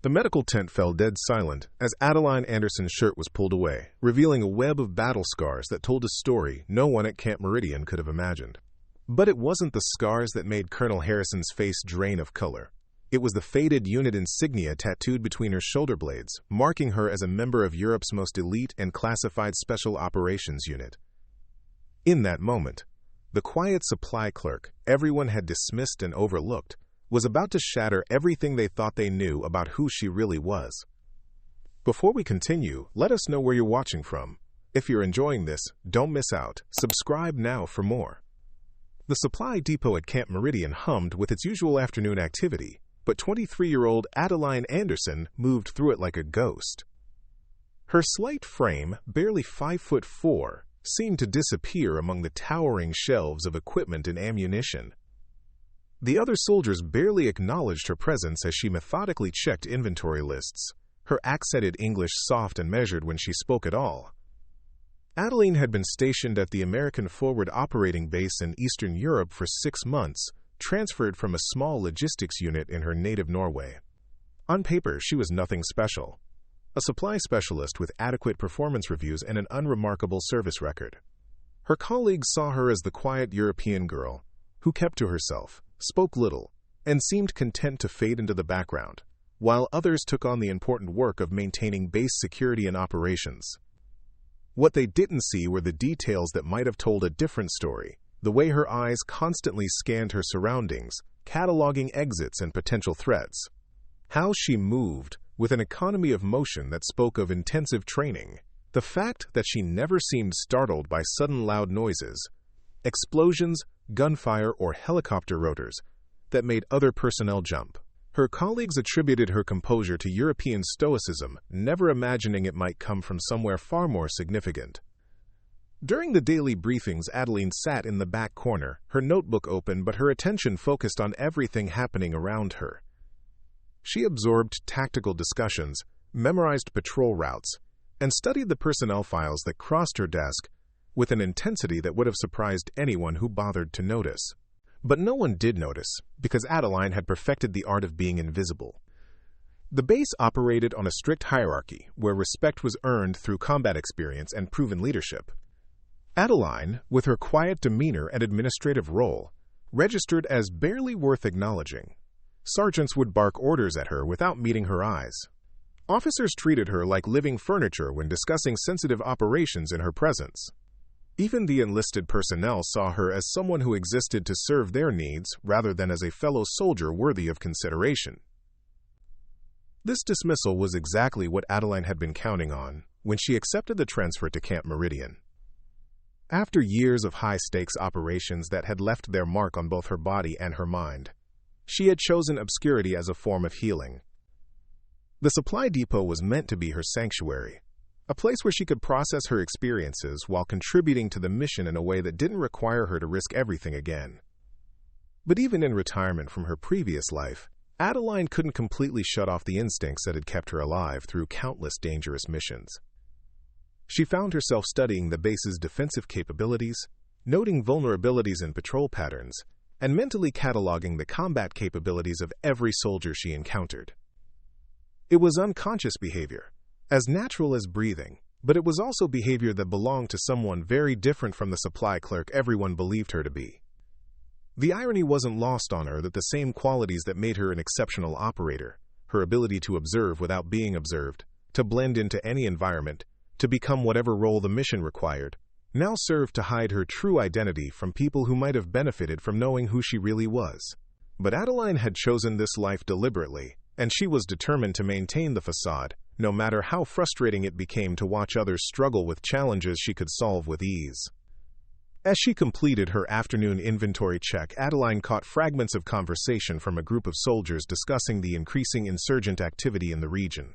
The medical tent fell dead silent as Adeline Anderson's shirt was pulled away, revealing a web of battle scars that told a story no one at Camp Meridian could have imagined. But it wasn't the scars that made Colonel Harrison's face drain of color. It was the faded unit insignia tattooed between her shoulder blades, marking her as a member of Europe's most elite and classified special operations unit. In that moment, the quiet supply clerk everyone had dismissed and overlooked was about to shatter everything they thought they knew about who she really was. Before we continue, let us know where you're watching from. If you're enjoying this, don't miss out. Subscribe now for more. The supply depot at Camp Meridian hummed with its usual afternoon activity, but 23-year-old Adeline Anderson moved through it like a ghost. Her slight frame, barely 5'4", seemed to disappear among the towering shelves of equipment and ammunition. The other soldiers barely acknowledged her presence as she methodically checked inventory lists, her accented English soft and measured when she spoke at all. Adeline had been stationed at the American Forward Operating Base in Eastern Europe for 6 months, transferred from a small logistics unit in her native Norway. On paper, she was nothing special. A supply specialist with adequate performance reviews and an unremarkable service record. Her colleagues saw her as the quiet European girl who kept to herself, spoke little, and seemed content to fade into the background, while others took on the important work of maintaining base security and operations. What they didn't see were the details that might have told a different story, the way her eyes constantly scanned her surroundings, cataloging exits and potential threats. How she moved, with an economy of motion that spoke of intensive training. The fact that she never seemed startled by sudden loud noises, explosions, gunfire, or helicopter rotors that made other personnel jump. Her colleagues attributed her composure to European stoicism, never imagining it might come from somewhere far more significant. During the daily briefings, Adeline sat in the back corner, her notebook open but her attention focused on everything happening around her. She absorbed tactical discussions, memorized patrol routes, and studied the personnel files that crossed her desk with an intensity that would have surprised anyone who bothered to notice. But no one did notice, because Adeline had perfected the art of being invisible. The base operated on a strict hierarchy, where respect was earned through combat experience and proven leadership. Adeline, with her quiet demeanor and administrative role, registered as barely worth acknowledging. Sergeants would bark orders at her without meeting her eyes. Officers treated her like living furniture when discussing sensitive operations in her presence. Even the enlisted personnel saw her as someone who existed to serve their needs rather than as a fellow soldier worthy of consideration. This dismissal was exactly what Adeline had been counting on when she accepted the transfer to Camp Meridian. After years of high-stakes operations that had left their mark on both her body and her mind, she had chosen obscurity as a form of healing. The supply depot was meant to be her sanctuary, a place where she could process her experiences while contributing to the mission in a way that didn't require her to risk everything again. But even in retirement from her previous life, Adeline couldn't completely shut off the instincts that had kept her alive through countless dangerous missions. She found herself studying the base's defensive capabilities, noting vulnerabilities in patrol patterns, and mentally cataloging the combat capabilities of every soldier she encountered. It was unconscious behavior, as natural as breathing, but it was also behavior that belonged to someone very different from the supply clerk everyone believed her to be. The irony wasn't lost on her that the same qualities that made her an exceptional operator, her ability to observe without being observed, to blend into any environment, to become whatever role the mission required, now served to hide her true identity from people who might have benefited from knowing who she really was. But Adeline had chosen this life deliberately, and she was determined to maintain the facade, no matter how frustrating it became to watch others struggle with challenges she could solve with ease. As she completed her afternoon inventory check, Adeline caught fragments of conversation from a group of soldiers discussing the increasing insurgent activity in the region.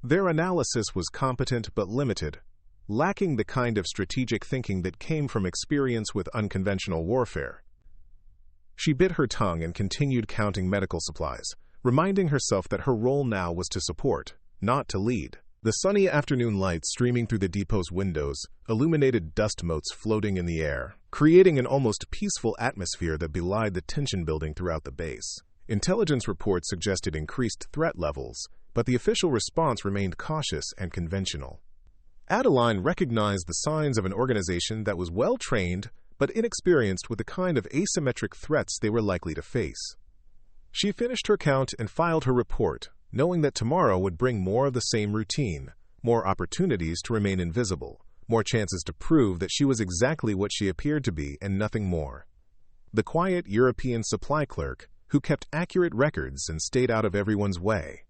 Their analysis was competent but limited, lacking the kind of strategic thinking that came from experience with unconventional warfare. She bit her tongue and continued counting medical supplies, reminding herself that her role now was to support, not to lead. The sunny afternoon light streaming through the depot's windows illuminated dust motes floating in the air, creating an almost peaceful atmosphere that belied the tension building throughout the base. Intelligence reports suggested increased threat levels, but the official response remained cautious and conventional. Adeline recognized the signs of an organization that was well-trained but inexperienced with the kind of asymmetric threats they were likely to face. She finished her count and filed her report, knowing that tomorrow would bring more of the same routine, more opportunities to remain invisible, more chances to prove that she was exactly what she appeared to be and nothing more. The quiet European supply clerk who kept accurate records and stayed out of everyone's way.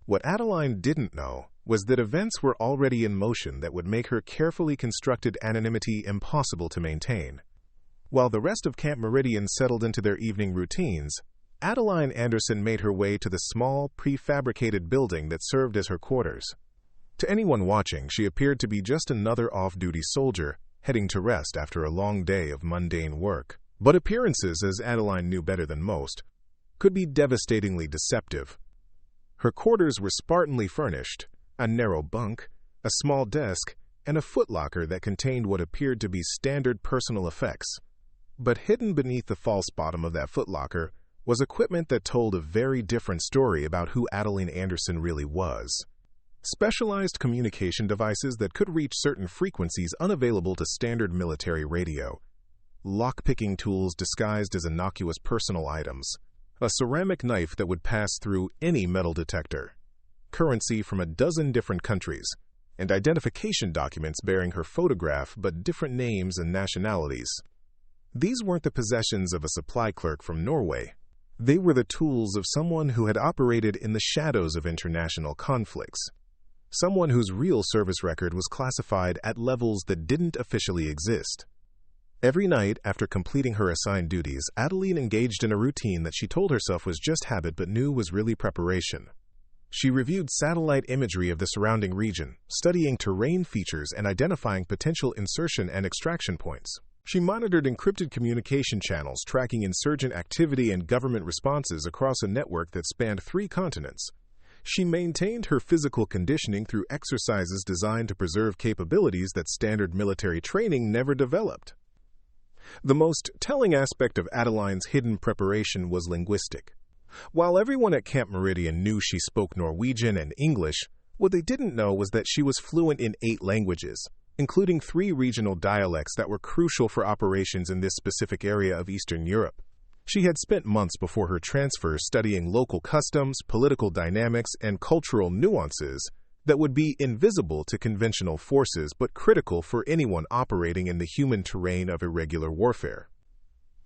What Adeline didn't know was that events were already in motion that would make her carefully constructed anonymity impossible to maintain. While the rest of Camp Meridian settled into their evening routines, Adeline Anderson made her way to the small, prefabricated building that served as her quarters. To anyone watching, she appeared to be just another off-duty soldier heading to rest after a long day of mundane work. But appearances, as Adeline knew better than most, could be devastatingly deceptive. Her quarters were spartanly furnished, a narrow bunk, a small desk, and a footlocker that contained what appeared to be standard personal effects. But hidden beneath the false bottom of that footlocker was equipment that told a very different story about who Adeline Anderson really was. Specialized communication devices that could reach certain frequencies unavailable to standard military radio, lock-picking tools disguised as innocuous personal items, a ceramic knife that would pass through any metal detector, currency from a dozen different countries, and identification documents bearing her photograph but different names and nationalities. These weren't the possessions of a supply clerk from Norway. They were the tools of someone who had operated in the shadows of international conflicts, someone whose real service record was classified at levels that didn't officially exist. Every night, after completing her assigned duties, Adeline engaged in a routine that she told herself was just habit but knew was really preparation. She reviewed satellite imagery of the surrounding region, studying terrain features and identifying potential insertion and extraction points. She monitored encrypted communication channels, tracking insurgent activity and government responses across a network that spanned 3 continents. She maintained her physical conditioning through exercises designed to preserve capabilities that standard military training never developed. The most telling aspect of Adeline's hidden preparation was linguistic. While everyone at Camp Meridian knew she spoke Norwegian and English, what they didn't know was that she was fluent in 8 languages, including 3 regional dialects that were crucial for operations in this specific area of Eastern Europe. She had spent months before her transfer studying local customs, political dynamics, and cultural nuances that would be invisible to conventional forces but critical for anyone operating in the human terrain of irregular warfare.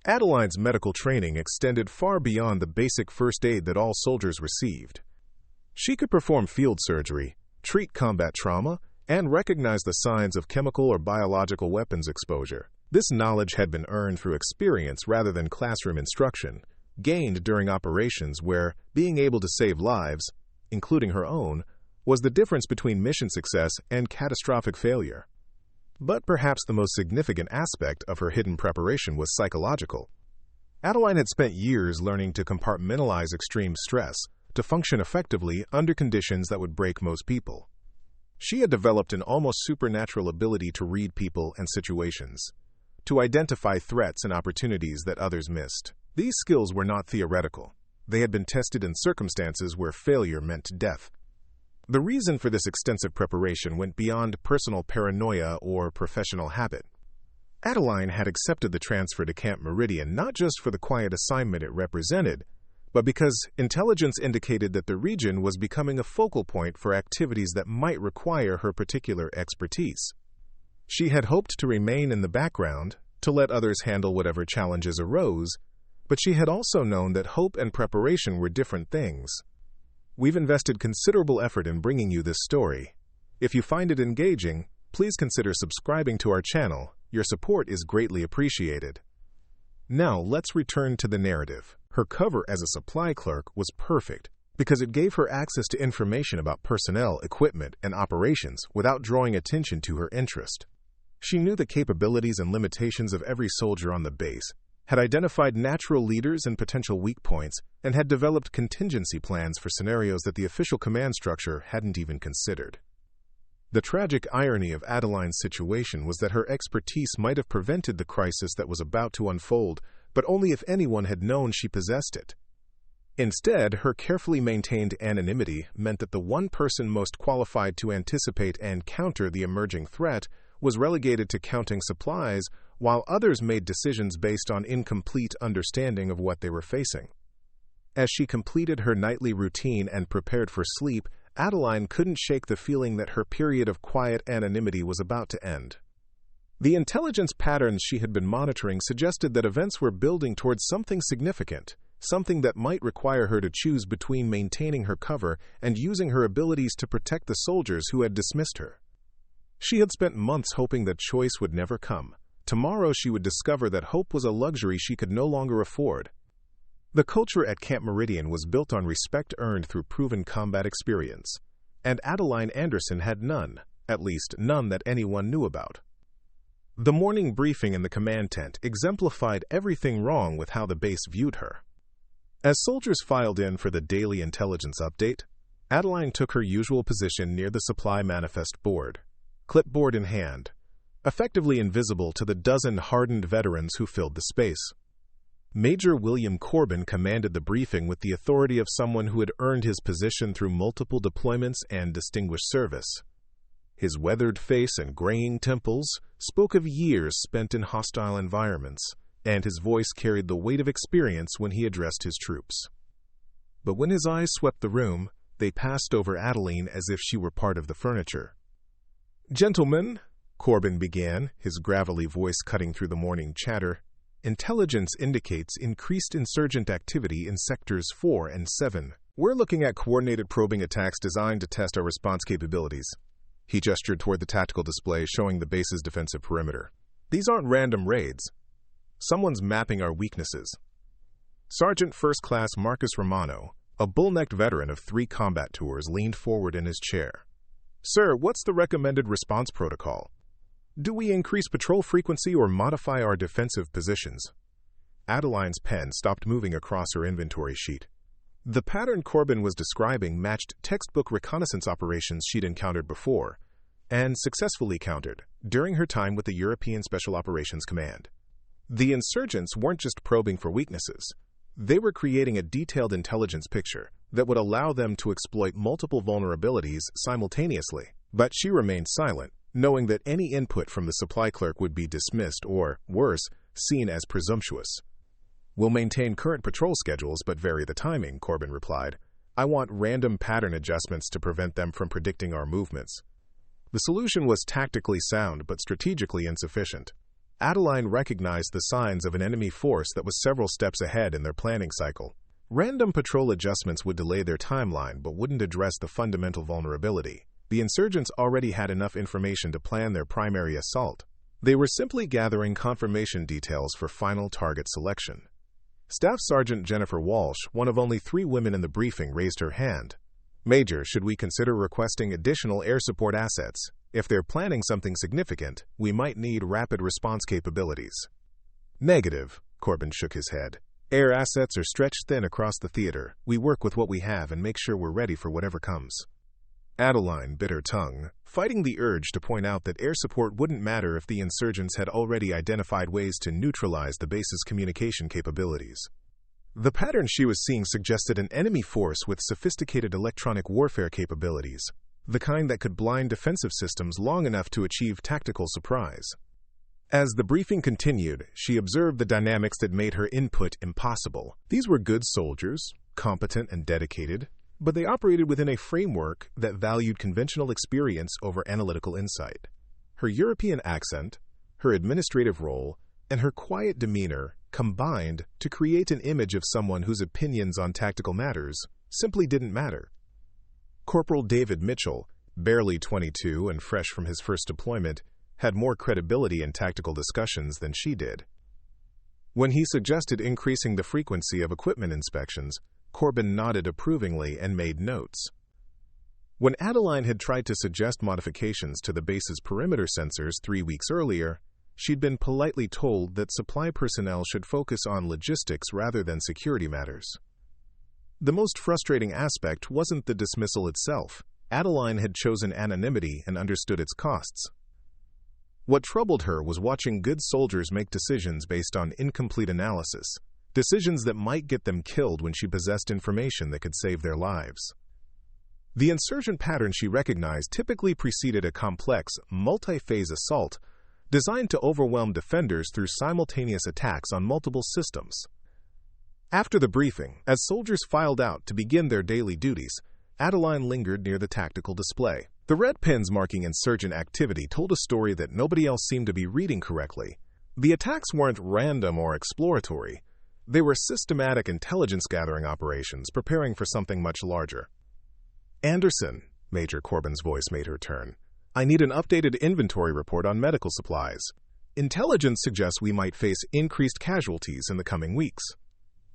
Adeline's medical training extended far beyond the basic first aid that all soldiers received. She could perform field surgery, treat combat trauma, and recognize the signs of chemical or biological weapons exposure. This knowledge had been earned through experience rather than classroom instruction, gained during operations where being able to save lives, including her own, was the difference between mission success and catastrophic failure. But perhaps the most significant aspect of her hidden preparation was psychological. Adeline had spent years learning to compartmentalize extreme stress, to function effectively under conditions that would break most people. She had developed an almost supernatural ability to read people and situations, to identify threats and opportunities that others missed. These skills were not theoretical. They had been tested in circumstances where failure meant death. The reason for this extensive preparation went beyond personal paranoia or professional habit. Adeline had accepted the transfer to Camp Meridian not just for the quiet assignment it represented, but because intelligence indicated that the region was becoming a focal point for activities that might require her particular expertise. She had hoped to remain in the background, to let others handle whatever challenges arose, but she had also known that hope and preparation were different things. We've invested considerable effort in bringing you this story. If you find it engaging, please consider subscribing to our channel. Your support is greatly appreciated. Now, let's return to the narrative. Her cover as a supply clerk was perfect because it gave her access to information about personnel, equipment, and operations without drawing attention to her interest. She knew the capabilities and limitations of every soldier on the base, had identified natural leaders and potential weak points, and had developed contingency plans for scenarios that the official command structure hadn't even considered. The tragic irony of Adeline's situation was that her expertise might have prevented the crisis that was about to unfold, but only if anyone had known she possessed it. Instead, her carefully maintained anonymity meant that the one person most qualified to anticipate and counter the emerging threat was relegated to counting supplies, while others made decisions based on incomplete understanding of what they were facing. As she completed her nightly routine and prepared for sleep, Adeline couldn't shake the feeling that her period of quiet anonymity was about to end. The intelligence patterns she had been monitoring suggested that events were building towards something significant, something that might require her to choose between maintaining her cover and using her abilities to protect the soldiers who had dismissed her. She had spent months hoping that choice would never come. Tomorrow she would discover that hope was a luxury she could no longer afford. The culture at Camp Meridian was built on respect earned through proven combat experience, and Adeline Anderson had none, at least none that anyone knew about. The morning briefing in the command tent exemplified everything wrong with how the base viewed her. As soldiers filed in for the daily intelligence update, Adeline took her usual position near the supply manifest board, clipboard in hand, effectively invisible to the dozen hardened veterans who filled the space. Major William Corbin commanded the briefing with the authority of someone who had earned his position through multiple deployments and distinguished service. His weathered face and graying temples spoke of years spent in hostile environments, and his voice carried the weight of experience when he addressed his troops. But when his eyes swept the room, they passed over Adeline as if she were part of the furniture. "Gentlemen," Corbin began, his gravelly voice cutting through the morning chatter, "intelligence indicates increased insurgent activity in Sectors 4 and 7. We're looking at coordinated probing attacks designed to test our response capabilities." He gestured toward the tactical display showing the base's defensive perimeter. "These aren't random raids. Someone's mapping our weaknesses." Sergeant First Class Marcus Romano, a bull-necked veteran of 3 combat tours, leaned forward in his chair. "Sir, what's the recommended response protocol? Do we increase patrol frequency or modify our defensive positions?" Adeline's pen stopped moving across her inventory sheet. The pattern Corbin was describing matched textbook reconnaissance operations she'd encountered before, and successfully countered, during her time with the European Special Operations Command. The insurgents weren't just probing for weaknesses. They were creating a detailed intelligence picture that would allow them to exploit multiple vulnerabilities simultaneously. But she remained silent, knowing that any input from the supply clerk would be dismissed or, worse, seen as presumptuous. "We'll maintain current patrol schedules but vary the timing," Corbin replied. "I want random pattern adjustments to prevent them from predicting our movements." The solution was tactically sound but strategically insufficient. Adeline recognized the signs of an enemy force that was several steps ahead in their planning cycle. Random patrol adjustments would delay their timeline but wouldn't address the fundamental vulnerability. The insurgents already had enough information to plan their primary assault. They were simply gathering confirmation details for final target selection. Staff Sergeant Jennifer Walsh, one of only 3 women in the briefing, raised her hand. "Major, should we consider requesting additional air support assets? If they're planning something significant, we might need rapid response capabilities." "Negative," Corbin shook his head. "Air assets are stretched thin across the theater. We work with what we have and make sure we're ready for whatever comes." Adeline bit her tongue, fighting the urge to point out that air support wouldn't matter if the insurgents had already identified ways to neutralize the base's communication capabilities. The pattern she was seeing suggested an enemy force with sophisticated electronic warfare capabilities, the kind that could blind defensive systems long enough to achieve tactical surprise. As the briefing continued, she observed the dynamics that made her input impossible. These were good soldiers, competent and dedicated, but they operated within a framework that valued conventional experience over analytical insight. Her European accent, her administrative role, and her quiet demeanor combined to create an image of someone whose opinions on tactical matters simply didn't matter. Corporal David Mitchell, barely 22 and fresh from his first deployment, had more credibility in tactical discussions than she did. When he suggested increasing the frequency of equipment inspections, Corbin nodded approvingly and made notes. When Adeline had tried to suggest modifications to the base's perimeter sensors 3 weeks earlier, she'd been politely told that supply personnel should focus on logistics rather than security matters. The most frustrating aspect wasn't the dismissal itself. Adeline had chosen anonymity and understood its costs. What troubled her was watching good soldiers make decisions based on incomplete analysis, decisions that might get them killed when she possessed information that could save their lives. The insurgent pattern she recognized typically preceded a complex, multi-phase assault designed to overwhelm defenders through simultaneous attacks on multiple systems. After the briefing, as soldiers filed out to begin their daily duties, Adeline lingered near the tactical display. The red pins marking insurgent activity told a story that nobody else seemed to be reading correctly. The attacks weren't random or exploratory. They were systematic intelligence-gathering operations preparing for something much larger. "Anderson," Major Corbin's voice made her turn. "I need an updated inventory report on medical supplies. Intelligence suggests we might face increased casualties in the coming weeks."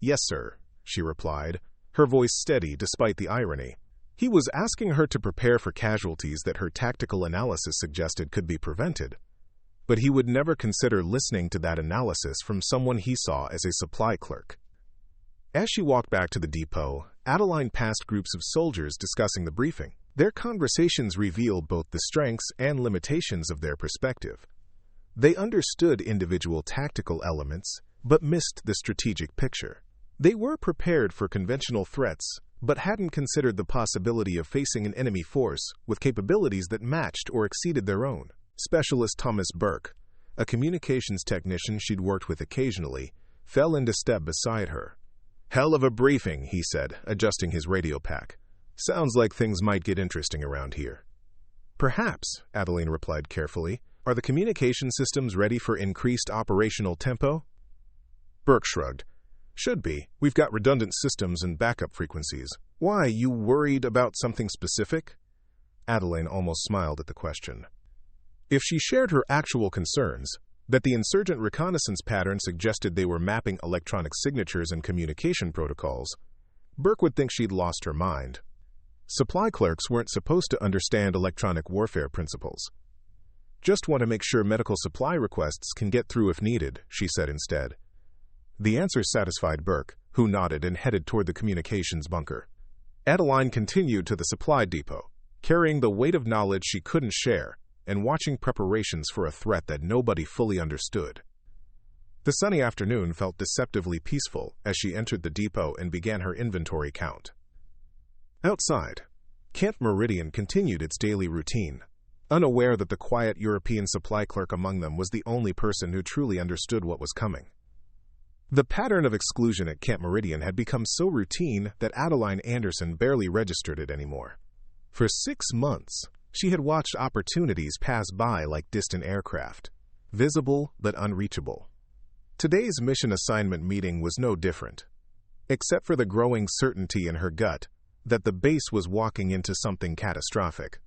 "Yes, sir," she replied, her voice steady despite the irony. He was asking her to prepare for casualties that her tactical analysis suggested could be prevented. But he would never consider listening to that analysis from someone he saw as a supply clerk. As she walked back to the depot, Adeline passed groups of soldiers discussing the briefing. Their conversations revealed both the strengths and limitations of their perspective. They understood individual tactical elements, but missed the strategic picture. They were prepared for conventional threats, but hadn't considered the possibility of facing an enemy force with capabilities that matched or exceeded their own. Specialist Thomas Burke, a communications technician she'd worked with occasionally, fell into step beside her. "Hell of a briefing," he said, adjusting his radio pack. "Sounds like things might get interesting around here." "Perhaps," Adeline replied carefully. "Are the communication systems ready for increased operational tempo?" Burke shrugged. "Should be. We've got redundant systems and backup frequencies." "Why, you worried about something specific?" Adeline almost smiled at the question. If she shared her actual concerns, that the insurgent reconnaissance pattern suggested they were mapping electronic signatures and communication protocols, Burke would think she'd lost her mind. Supply clerks weren't supposed to understand electronic warfare principles. "Just want to make sure medical supply requests can get through if needed," she said instead. The answer satisfied Burke, who nodded and headed toward the communications bunker. Adeline continued to the supply depot, carrying the weight of knowledge she couldn't share, and watching preparations for a threat that nobody fully understood. The sunny afternoon felt deceptively peaceful as she entered the depot and began her inventory count. Outside, Camp Meridian continued its daily routine, unaware that the quiet European supply clerk among them was the only person who truly understood what was coming. The pattern of exclusion at Camp Meridian had become so routine that Adeline Anderson barely registered it anymore. For 6 months, she had watched opportunities pass by like distant aircraft, visible but unreachable. Today's mission assignment meeting was no different, except for the growing certainty in her gut that the base was walking into something catastrophic.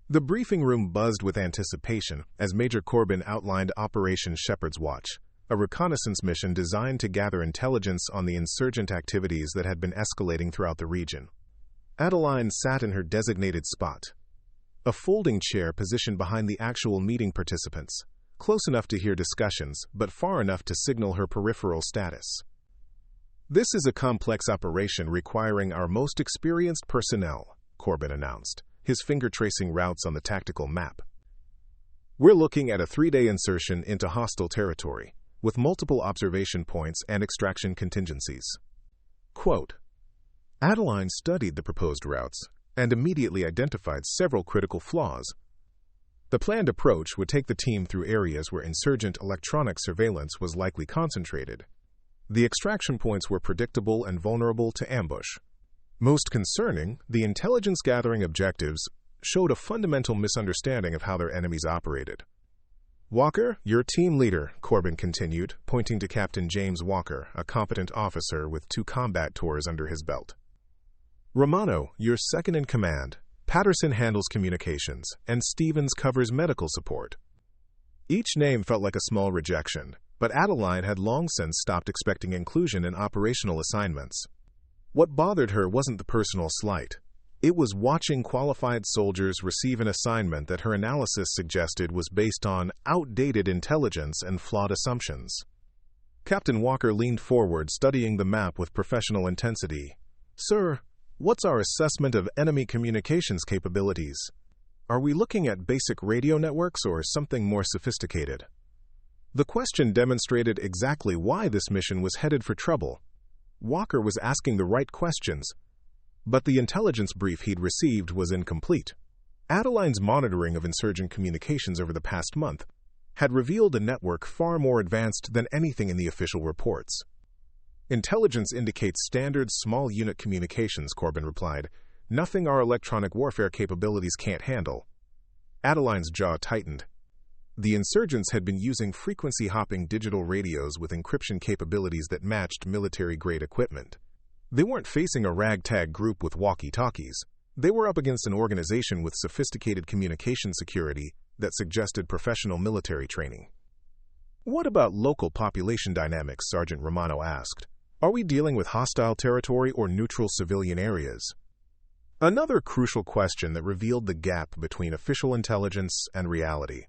The briefing room buzzed with anticipation as Major Corbin outlined Operation Shepherd's Watch, a reconnaissance mission designed to gather intelligence on the insurgent activities that had been escalating throughout the region. Adeline sat in her designated spot, a folding chair positioned behind the actual meeting participants, close enough to hear discussions, but far enough to signal her peripheral status. "This is a complex operation requiring our most experienced personnel," Corbin announced, his finger tracing routes on the tactical map. "We're looking at a 3-day insertion into hostile territory, with multiple observation points and extraction contingencies." Quote, Adeline studied the proposed routes and immediately identified several critical flaws. The planned approach would take the team through areas where insurgent electronic surveillance was likely concentrated. The extraction points were predictable and vulnerable to ambush. Most concerning, the intelligence-gathering objectives showed a fundamental misunderstanding of how their enemies operated. "Walker, your team leader," Corbin continued, pointing to Captain James Walker, a competent officer with 2 combat tours under his belt. "Romano, your second in command. Patterson handles communications, and Stevens covers medical support." Each name felt like a small rejection, but Adeline had long since stopped expecting inclusion in operational assignments. What bothered her wasn't the personal slight. It was watching qualified soldiers receive an assignment that her analysis suggested was based on outdated intelligence and flawed assumptions. Captain Walker leaned forward, studying the map with professional intensity. "Sir, what's our assessment of enemy communications capabilities? Are we looking at basic radio networks or something more sophisticated?" The question demonstrated exactly why this mission was headed for trouble. Walker was asking the right questions, but the intelligence brief he'd received was incomplete. Adeline's monitoring of insurgent communications over the past month had revealed a network far more advanced than anything in the official reports. Intelligence indicates standard small unit communications, Corbin replied. Nothing our electronic warfare capabilities can't handle. Adeline's jaw tightened. The insurgents had been using frequency-hopping digital radios with encryption capabilities that matched military-grade equipment. They weren't facing a ragtag group with walkie-talkies. They were up against an organization with sophisticated communication security that suggested professional military training. What about local population dynamics? Sergeant Romano asked. Are we dealing with hostile territory or neutral civilian areas? Another crucial question that revealed the gap between official intelligence and reality.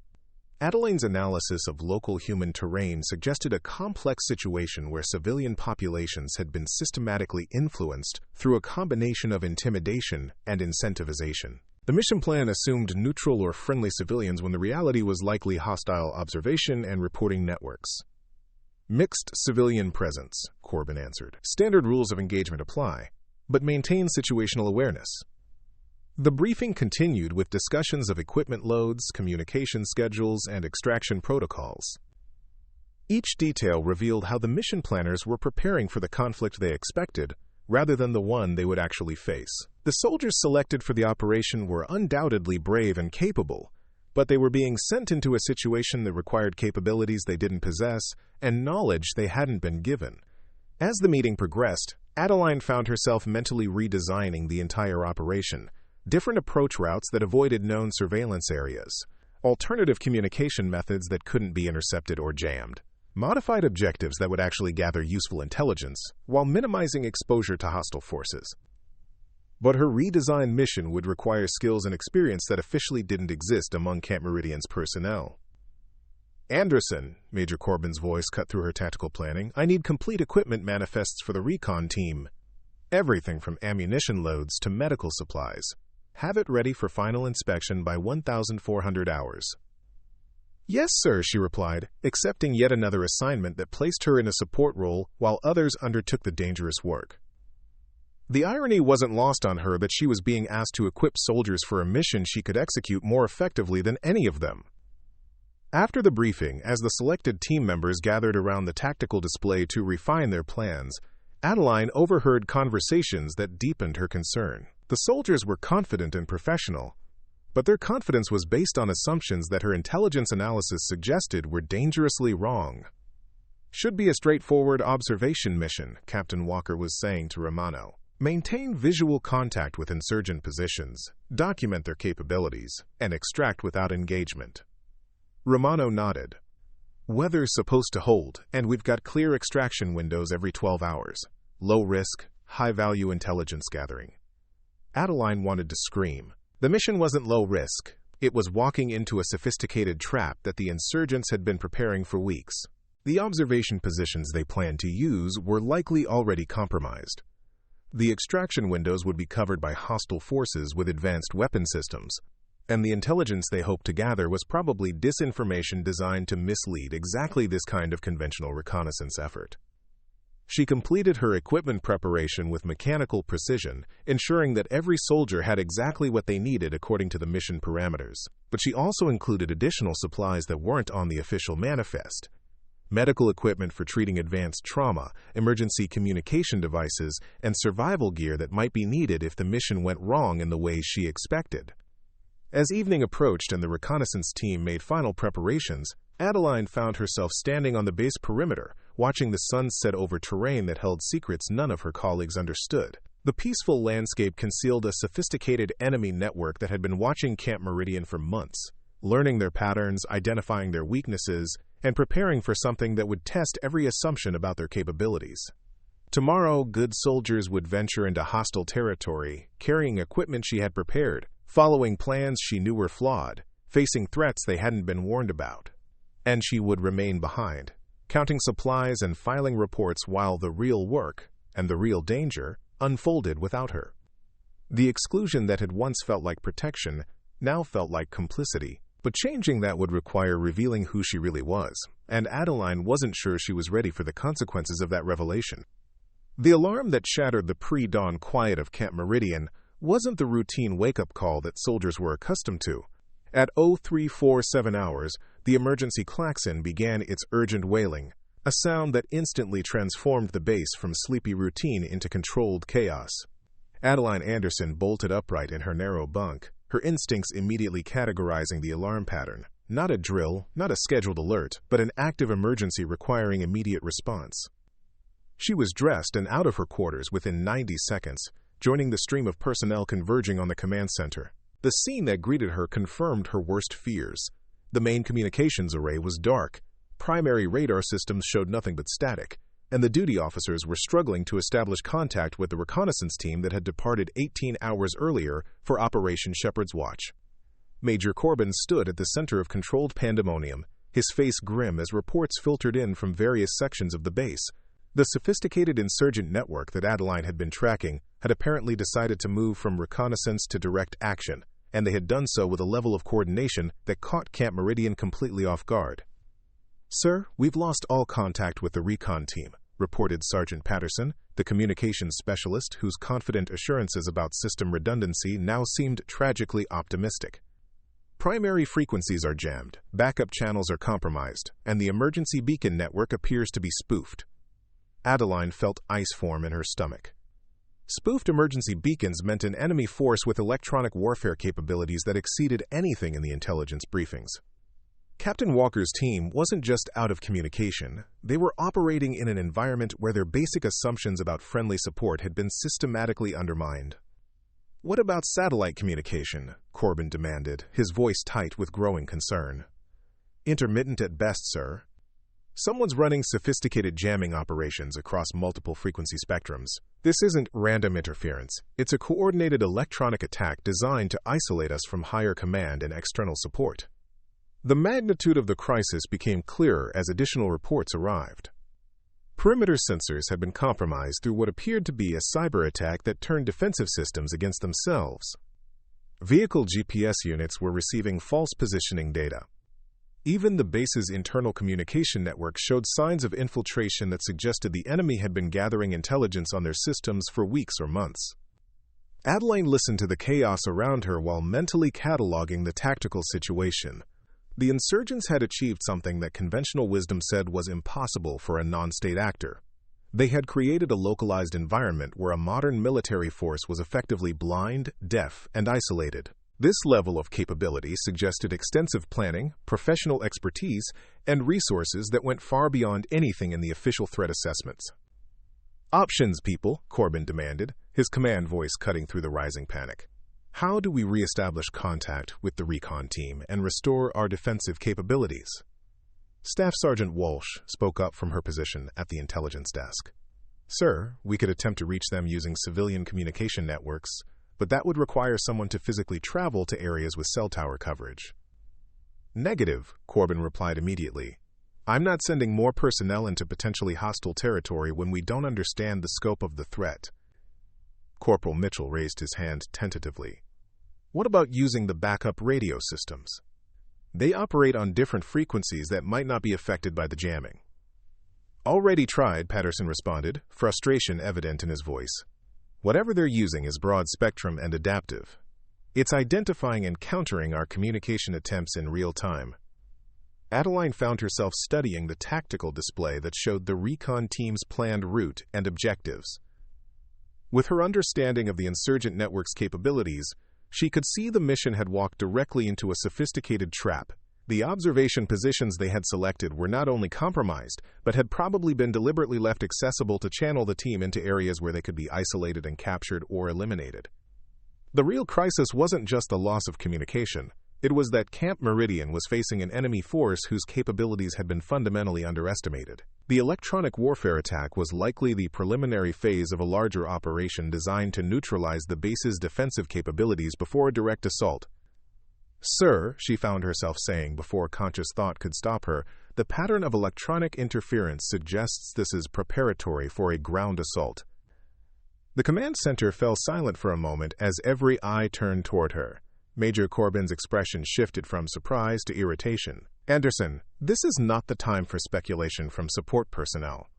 Adeline's analysis of local human terrain suggested a complex situation where civilian populations had been systematically influenced through a combination of intimidation and incentivization. The mission plan assumed neutral or friendly civilians when the reality was likely hostile observation and reporting networks. Mixed civilian presence, Corbin answered. Standard rules of engagement apply, but maintain situational awareness. The briefing continued with discussions of equipment loads, communication schedules, and extraction protocols. Each detail revealed how the mission planners were preparing for the conflict they expected, rather than the one they would actually face. The soldiers selected for the operation were undoubtedly brave and capable, but they were being sent into a situation that required capabilities they didn't possess and knowledge they hadn't been given. As the meeting progressed, Adeline found herself mentally redesigning the entire operation. Different approach routes that avoided known surveillance areas, alternative communication methods that couldn't be intercepted or jammed, modified objectives that would actually gather useful intelligence while minimizing exposure to hostile forces. But her redesigned mission would require skills and experience that officially didn't exist among Camp Meridian's personnel. Anderson, Major Corbin's voice cut through her tactical planning, I need complete equipment manifests for the recon team. Everything from ammunition loads to medical supplies. Have it ready for final inspection by 1,400 hours. Yes, sir, she replied, accepting yet another assignment that placed her in a support role while others undertook the dangerous work. The irony wasn't lost on her that she was being asked to equip soldiers for a mission she could execute more effectively than any of them. After the briefing, as the selected team members gathered around the tactical display to refine their plans, Adeline overheard conversations that deepened her concern. The soldiers were confident and professional, but their confidence was based on assumptions that her intelligence analysis suggested were dangerously wrong. Should be a straightforward observation mission, Captain Walker was saying to Romano. Maintain visual contact with insurgent positions, document their capabilities, and extract without engagement. Romano nodded. Weather's supposed to hold, and we've got clear extraction windows every 12 hours. Low risk, high-value intelligence gathering. Adeline wanted to scream. The mission wasn't low risk. It was walking into a sophisticated trap that the insurgents had been preparing for weeks. The observation positions they planned to use were likely already compromised. The extraction windows would be covered by hostile forces with advanced weapon systems, and the intelligence they hoped to gather was probably disinformation designed to mislead exactly this kind of conventional reconnaissance effort. She completed her equipment preparation with mechanical precision, ensuring that every soldier had exactly what they needed according to the mission parameters. But she also included additional supplies that weren't on the official manifest. Medical equipment for treating advanced trauma, emergency communication devices, and survival gear that might be needed if the mission went wrong in the ways she expected. As evening approached and the reconnaissance team made final preparations, Adeline found herself standing on the base perimeter, watching the sun set over terrain that held secrets none of her colleagues understood. The peaceful landscape concealed a sophisticated enemy network that had been watching Camp Meridian for months, learning their patterns, identifying their weaknesses, and preparing for something that would test every assumption about their capabilities. Tomorrow, good soldiers would venture into hostile territory, carrying equipment she had prepared, following plans she knew were flawed, facing threats they hadn't been warned about. And she would remain behind, counting supplies and filing reports while the real work, and the real danger, unfolded without her. The exclusion that had once felt like protection now felt like complicity. But changing that would require revealing who she really was, and Adeline wasn't sure she was ready for the consequences of that revelation. The alarm that shattered the pre-dawn quiet of Camp Meridian wasn't the routine wake-up call that soldiers were accustomed to. At 0347 hours, the emergency klaxon began its urgent wailing, a sound that instantly transformed the base from sleepy routine into controlled chaos. Adeline Anderson bolted upright in her narrow bunk, her instincts immediately categorizing the alarm pattern. Not a drill, not a scheduled alert, but an active emergency requiring immediate response. She was dressed and out of her quarters within 90 seconds, joining the stream of personnel converging on the command center. The scene that greeted her confirmed her worst fears. The main communications array was dark. Primary radar systems showed nothing but static, and the duty officers were struggling to establish contact with the reconnaissance team that had departed 18 hours earlier for Operation Shepherd's Watch. Major Corbin stood at the center of controlled pandemonium, his face grim as reports filtered in from various sections of the base. The sophisticated insurgent network that Adeline had been tracking had apparently decided to move from reconnaissance to direct action, and they had done so with a level of coordination that caught Camp Meridian completely off guard. "Sir, we've lost all contact with the recon team," reported Sergeant Patterson, the communications specialist whose confident assurances about system redundancy now seemed tragically optimistic. "Primary frequencies are jammed, backup channels are compromised, and the emergency beacon network appears to be spoofed." Adeline felt ice form in her stomach. Spoofed emergency beacons meant an enemy force with electronic warfare capabilities that exceeded anything in the intelligence briefings. Captain Walker's team wasn't just out of communication, they were operating in an environment where their basic assumptions about friendly support had been systematically undermined. "What about satellite communication?" Corbin demanded, his voice tight with growing concern. "Intermittent at best, sir. Someone's running sophisticated jamming operations across multiple frequency spectrums. This isn't random interference. It's a coordinated electronic attack designed to isolate us from higher command and external support." The magnitude of the crisis became clearer as additional reports arrived. Perimeter sensors had been compromised through what appeared to be a cyber attack that turned defensive systems against themselves. Vehicle GPS units were receiving false positioning data. Even the base's internal communication network showed signs of infiltration that suggested the enemy had been gathering intelligence on their systems for weeks or months. Adeline listened to the chaos around her while mentally cataloging the tactical situation. The insurgents had achieved something that conventional wisdom said was impossible for a non-state actor. They had created a localized environment where a modern military force was effectively blind, deaf, and isolated. This level of capability suggested extensive planning, professional expertise, and resources that went far beyond anything in the official threat assessments. "Options, people," Corbin demanded, his command voice cutting through the rising panic. "How do we reestablish contact with the recon team and restore our defensive capabilities?" Staff Sergeant Walsh spoke up from her position at the intelligence desk. "Sir, we could attempt to reach them using civilian communication networks, but that would require someone to physically travel to areas with cell tower coverage." "Negative," Corbin replied immediately. "I'm not sending more personnel into potentially hostile territory when we don't understand the scope of the threat." Corporal Mitchell raised his hand tentatively. "What about using the backup radio systems? They operate on different frequencies that might not be affected by the jamming." "Already tried," Patterson responded, frustration evident in his voice. "Whatever they're using is broad spectrum and adaptive. It's identifying and countering our communication attempts in real time." Adeline found herself studying the tactical display that showed the recon team's planned route and objectives. With her understanding of the insurgent network's capabilities, she could see the mission had walked directly into a sophisticated trap. The observation positions they had selected were not only compromised, but had probably been deliberately left accessible to channel the team into areas where they could be isolated and captured or eliminated. The real crisis wasn't just the loss of communication. It was that Camp Meridian was facing an enemy force whose capabilities had been fundamentally underestimated. The electronic warfare attack was likely the preliminary phase of a larger operation designed to neutralize the base's defensive capabilities before a direct assault. "Sir," she found herself saying before conscious thought could stop her, "the pattern of electronic interference suggests this is preparatory for a ground assault." The command center fell silent for a moment as every eye turned toward her. Major Corbin's expression shifted from surprise to irritation. "Anderson, this is not the time for speculation from support personnel.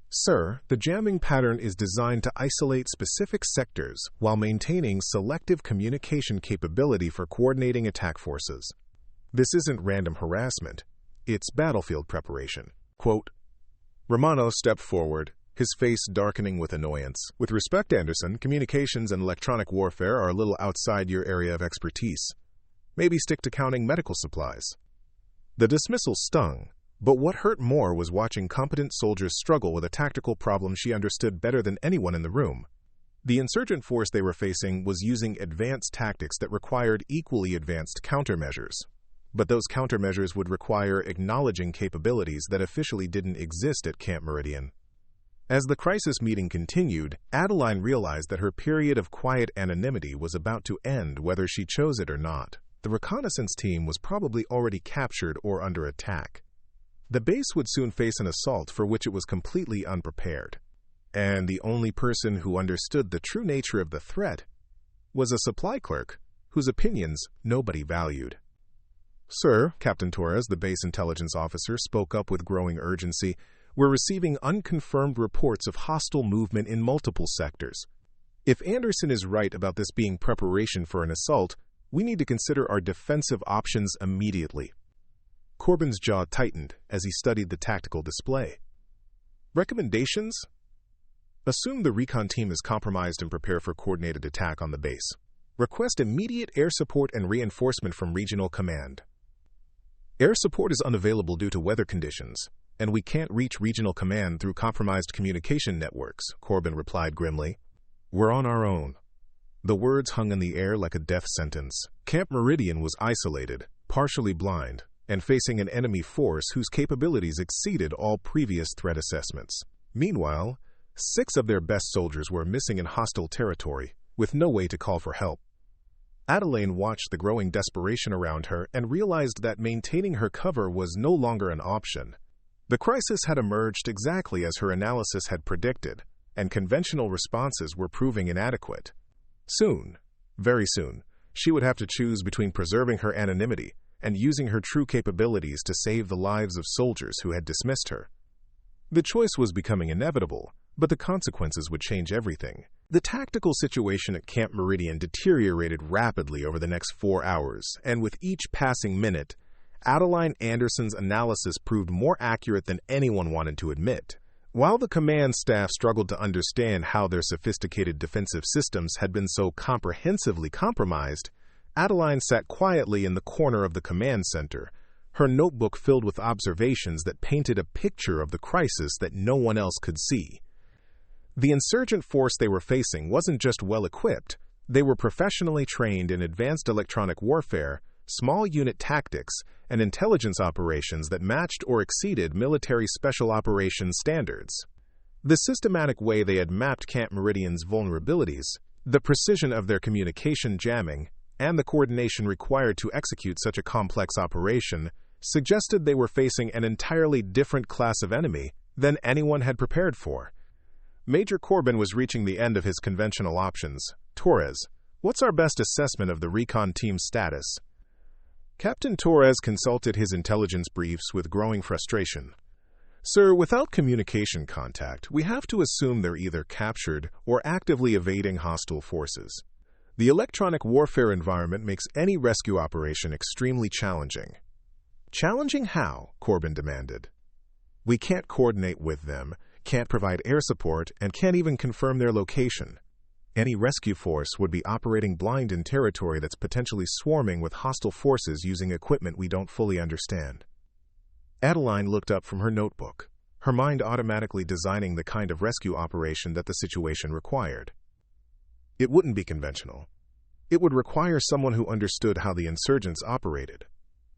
Sir, the jamming pattern is designed to isolate specific sectors while maintaining selective communication capability for coordinating attack forces. This isn't random harassment. It's battlefield preparation." Quote. Romano stepped forward, his face darkening with annoyance. "With respect, Anderson, communications and electronic warfare are a little outside your area of expertise. Maybe stick to counting medical supplies." The dismissal stung, but what hurt more was watching competent soldiers struggle with a tactical problem she understood better than anyone in the room. The insurgent force they were facing was using advanced tactics that required equally advanced countermeasures. But those countermeasures would require acknowledging capabilities that officially didn't exist at Camp Meridian. As the crisis meeting continued, Adeline realized that her period of quiet anonymity was about to end whether she chose it or not. The reconnaissance team was probably already captured or under attack. The base would soon face an assault for which it was completely unprepared. And the only person who understood the true nature of the threat was a supply clerk whose opinions nobody valued. "Sir," Captain Torres, the base intelligence officer, spoke up with growing urgency, "we're receiving unconfirmed reports of hostile movement in multiple sectors. If Anderson is right about this being preparation for an assault, we need to consider our defensive options immediately." Corbin's jaw tightened as he studied the tactical display. "Recommendations? Assume the recon team is compromised and prepare for coordinated attack on the base. Request immediate air support and reinforcement from regional command. Air support is unavailable due to weather conditions, and we can't reach regional command through compromised communication networks," Corbin replied grimly. "We're on our own." The words hung in the air like a death sentence. Camp Meridian was isolated, partially blind, and facing an enemy force whose capabilities exceeded all previous threat assessments. Meanwhile, 6 of their best soldiers were missing in hostile territory, with no way to call for help. Adeline watched the growing desperation around her and realized that maintaining her cover was no longer an option. The crisis had emerged exactly as her analysis had predicted, and conventional responses were proving inadequate. Soon, very soon, she would have to choose between preserving her anonymity and using her true capabilities to save the lives of soldiers who had dismissed her. The choice was becoming inevitable, but the consequences would change everything. The tactical situation at Camp Meridian deteriorated rapidly over the next 4 hours, and with each passing minute, Adeline Anderson's analysis proved more accurate than anyone wanted to admit. While the command staff struggled to understand how their sophisticated defensive systems had been so comprehensively compromised, Adeline sat quietly in the corner of the command center, her notebook filled with observations that painted a picture of the crisis that no one else could see. The insurgent force they were facing wasn't just well-equipped, they were professionally trained in advanced electronic warfare, small unit tactics, and intelligence operations that matched or exceeded military special operations standards. The systematic way they had mapped Camp Meridian's vulnerabilities, the precision of their communication jamming, and the coordination required to execute such a complex operation suggested they were facing an entirely different class of enemy than anyone had prepared for. Major Corbin was reaching the end of his conventional options. "Torres, what's our best assessment of the recon team's status?" Captain Torres consulted his intelligence briefs with growing frustration. "Sir, without communication contact, we have to assume they're either captured or actively evading hostile forces. The electronic warfare environment makes any rescue operation extremely challenging." "Challenging how?" Corbin demanded. "We can't coordinate with them, can't provide air support, and can't even confirm their location. Any rescue force would be operating blind in territory that's potentially swarming with hostile forces using equipment we don't fully understand." Adeline looked up from her notebook, her mind automatically designing the kind of rescue operation that the situation required. It wouldn't be conventional. It would require someone who understood how the insurgents operated,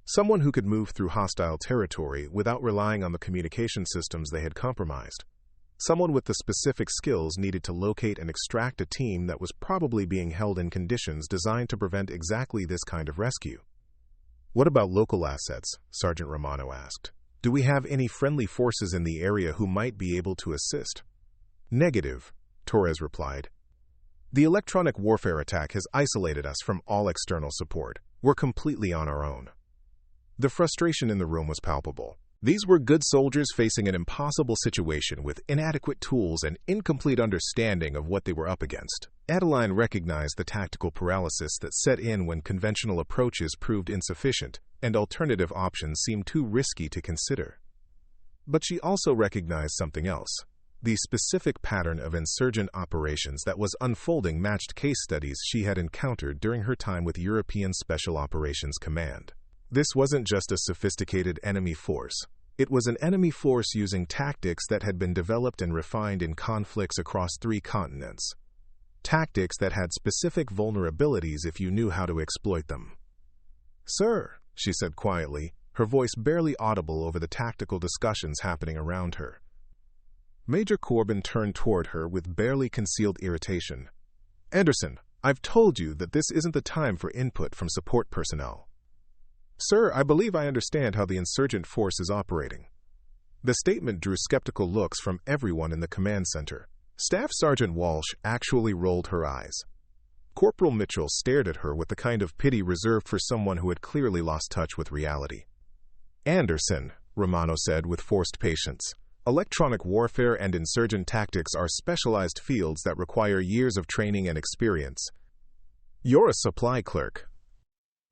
someone who could move through hostile territory without relying on the communication systems they had compromised. Someone with the specific skills needed to locate and extract a team that was probably being held in conditions designed to prevent exactly this kind of rescue. "What about local assets?" Sergeant Romano asked. "Do we have any friendly forces in the area who might be able to assist?" "Negative," Torres replied. The electronic warfare attack has isolated us from all external support. We're completely on our own." The frustration in the room was palpable. These were good soldiers facing an impossible situation with inadequate tools and incomplete understanding of what they were up against. Adeline recognized the tactical paralysis that set in when conventional approaches proved insufficient and alternative options seemed too risky to consider. But she also recognized something else. The specific pattern of insurgent operations that was unfolding matched case studies she had encountered during her time with European Special Operations Command. This wasn't just a sophisticated enemy force. It was an enemy force using tactics that had been developed and refined in conflicts across 3 continents. Tactics that had specific vulnerabilities if you knew how to exploit them. "Sir," she said quietly, her voice barely audible over the tactical discussions happening around her. Major Corbin turned toward her with barely concealed irritation. "Anderson, I've told you that this isn't the time for input from support personnel." "Sir, I believe I understand how the insurgent force is operating." The statement drew skeptical looks from everyone in the command center. Staff Sergeant Walsh actually rolled her eyes. Corporal Mitchell stared at her with the kind of pity reserved for someone who had clearly lost touch with reality. "Anderson," Romano said with forced patience, "electronic warfare and insurgent tactics are specialized fields that require years of training and experience. You're a supply clerk."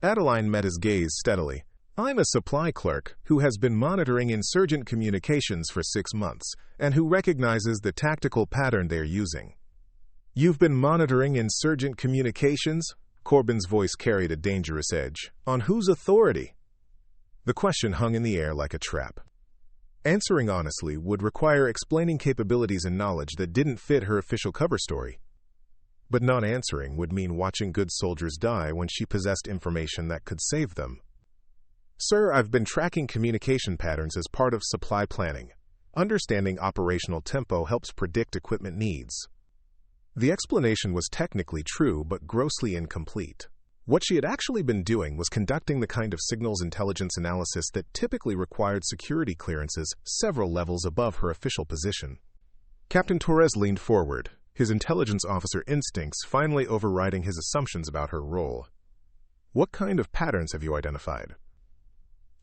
Adeline met his gaze steadily. "I'm a supply clerk who has been monitoring insurgent communications for 6 months and who recognizes the tactical pattern they're using." "You've been monitoring insurgent communications?" Corbin's voice carried a dangerous edge. "On whose authority?" The question hung in the air like a trap. Answering honestly would require explaining capabilities and knowledge that didn't fit her official cover story. But not answering would mean watching good soldiers die when she possessed information that could save them. "Sir, I've been tracking communication patterns as part of supply planning. Understanding operational tempo helps predict equipment needs." The explanation was technically true but grossly incomplete. What she had actually been doing was conducting the kind of signals intelligence analysis that typically required security clearances several levels above her official position. Captain Torres leaned forward, his intelligence officer instincts finally overriding his assumptions about her role. "What kind of patterns have you identified?"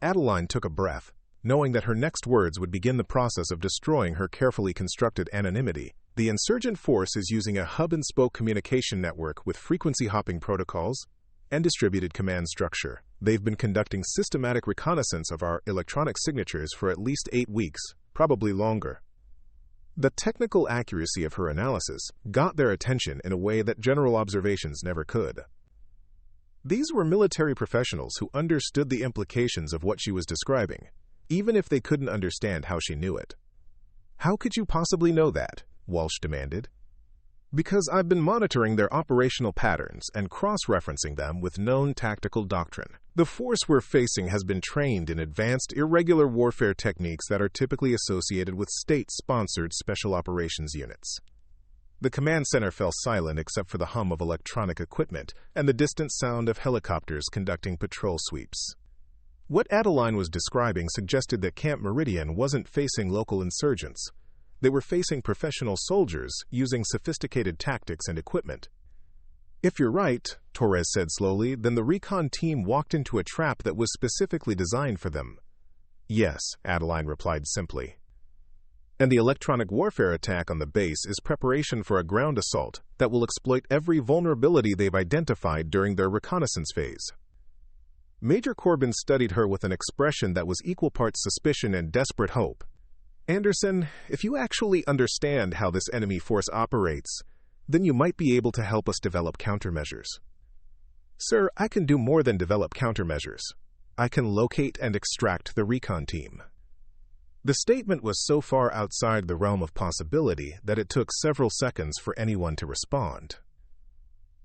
Adeline took a breath, knowing that her next words would begin the process of destroying her carefully constructed anonymity. The insurgent force is using a hub-and-spoke communication network with frequency-hopping protocols and distributed command structure. They've been conducting systematic reconnaissance of our electronic signatures for at least 8 weeks, probably longer. The technical accuracy of her analysis got their attention in a way that general observations never could. These were military professionals who understood the implications of what she was describing, even if they couldn't understand how she knew it. "How could you possibly know that?" Walsh demanded. "Because I've been monitoring their operational patterns and cross-referencing them with known tactical doctrine. The force we're facing has been trained in advanced, irregular warfare techniques that are typically associated with state-sponsored special operations units." The command center fell silent except for the hum of electronic equipment and the distant sound of helicopters conducting patrol sweeps. What Adeline was describing suggested that Camp Meridian wasn't facing local insurgents. They were facing professional soldiers using sophisticated tactics and equipment. "If you're right," Torres said slowly, "then the recon team walked into a trap that was specifically designed for them." "Yes," Adeline replied simply. "And the electronic warfare attack on the base is preparation for a ground assault that will exploit every vulnerability they've identified during their reconnaissance phase." Major Corbin studied her with an expression that was equal parts suspicion and desperate hope. "Anderson, if you actually understand how this enemy force operates, then you might be able to help us develop countermeasures." "Sir, I can do more than develop countermeasures. I can locate and extract the recon team." The statement was so far outside the realm of possibility that it took several seconds for anyone to respond.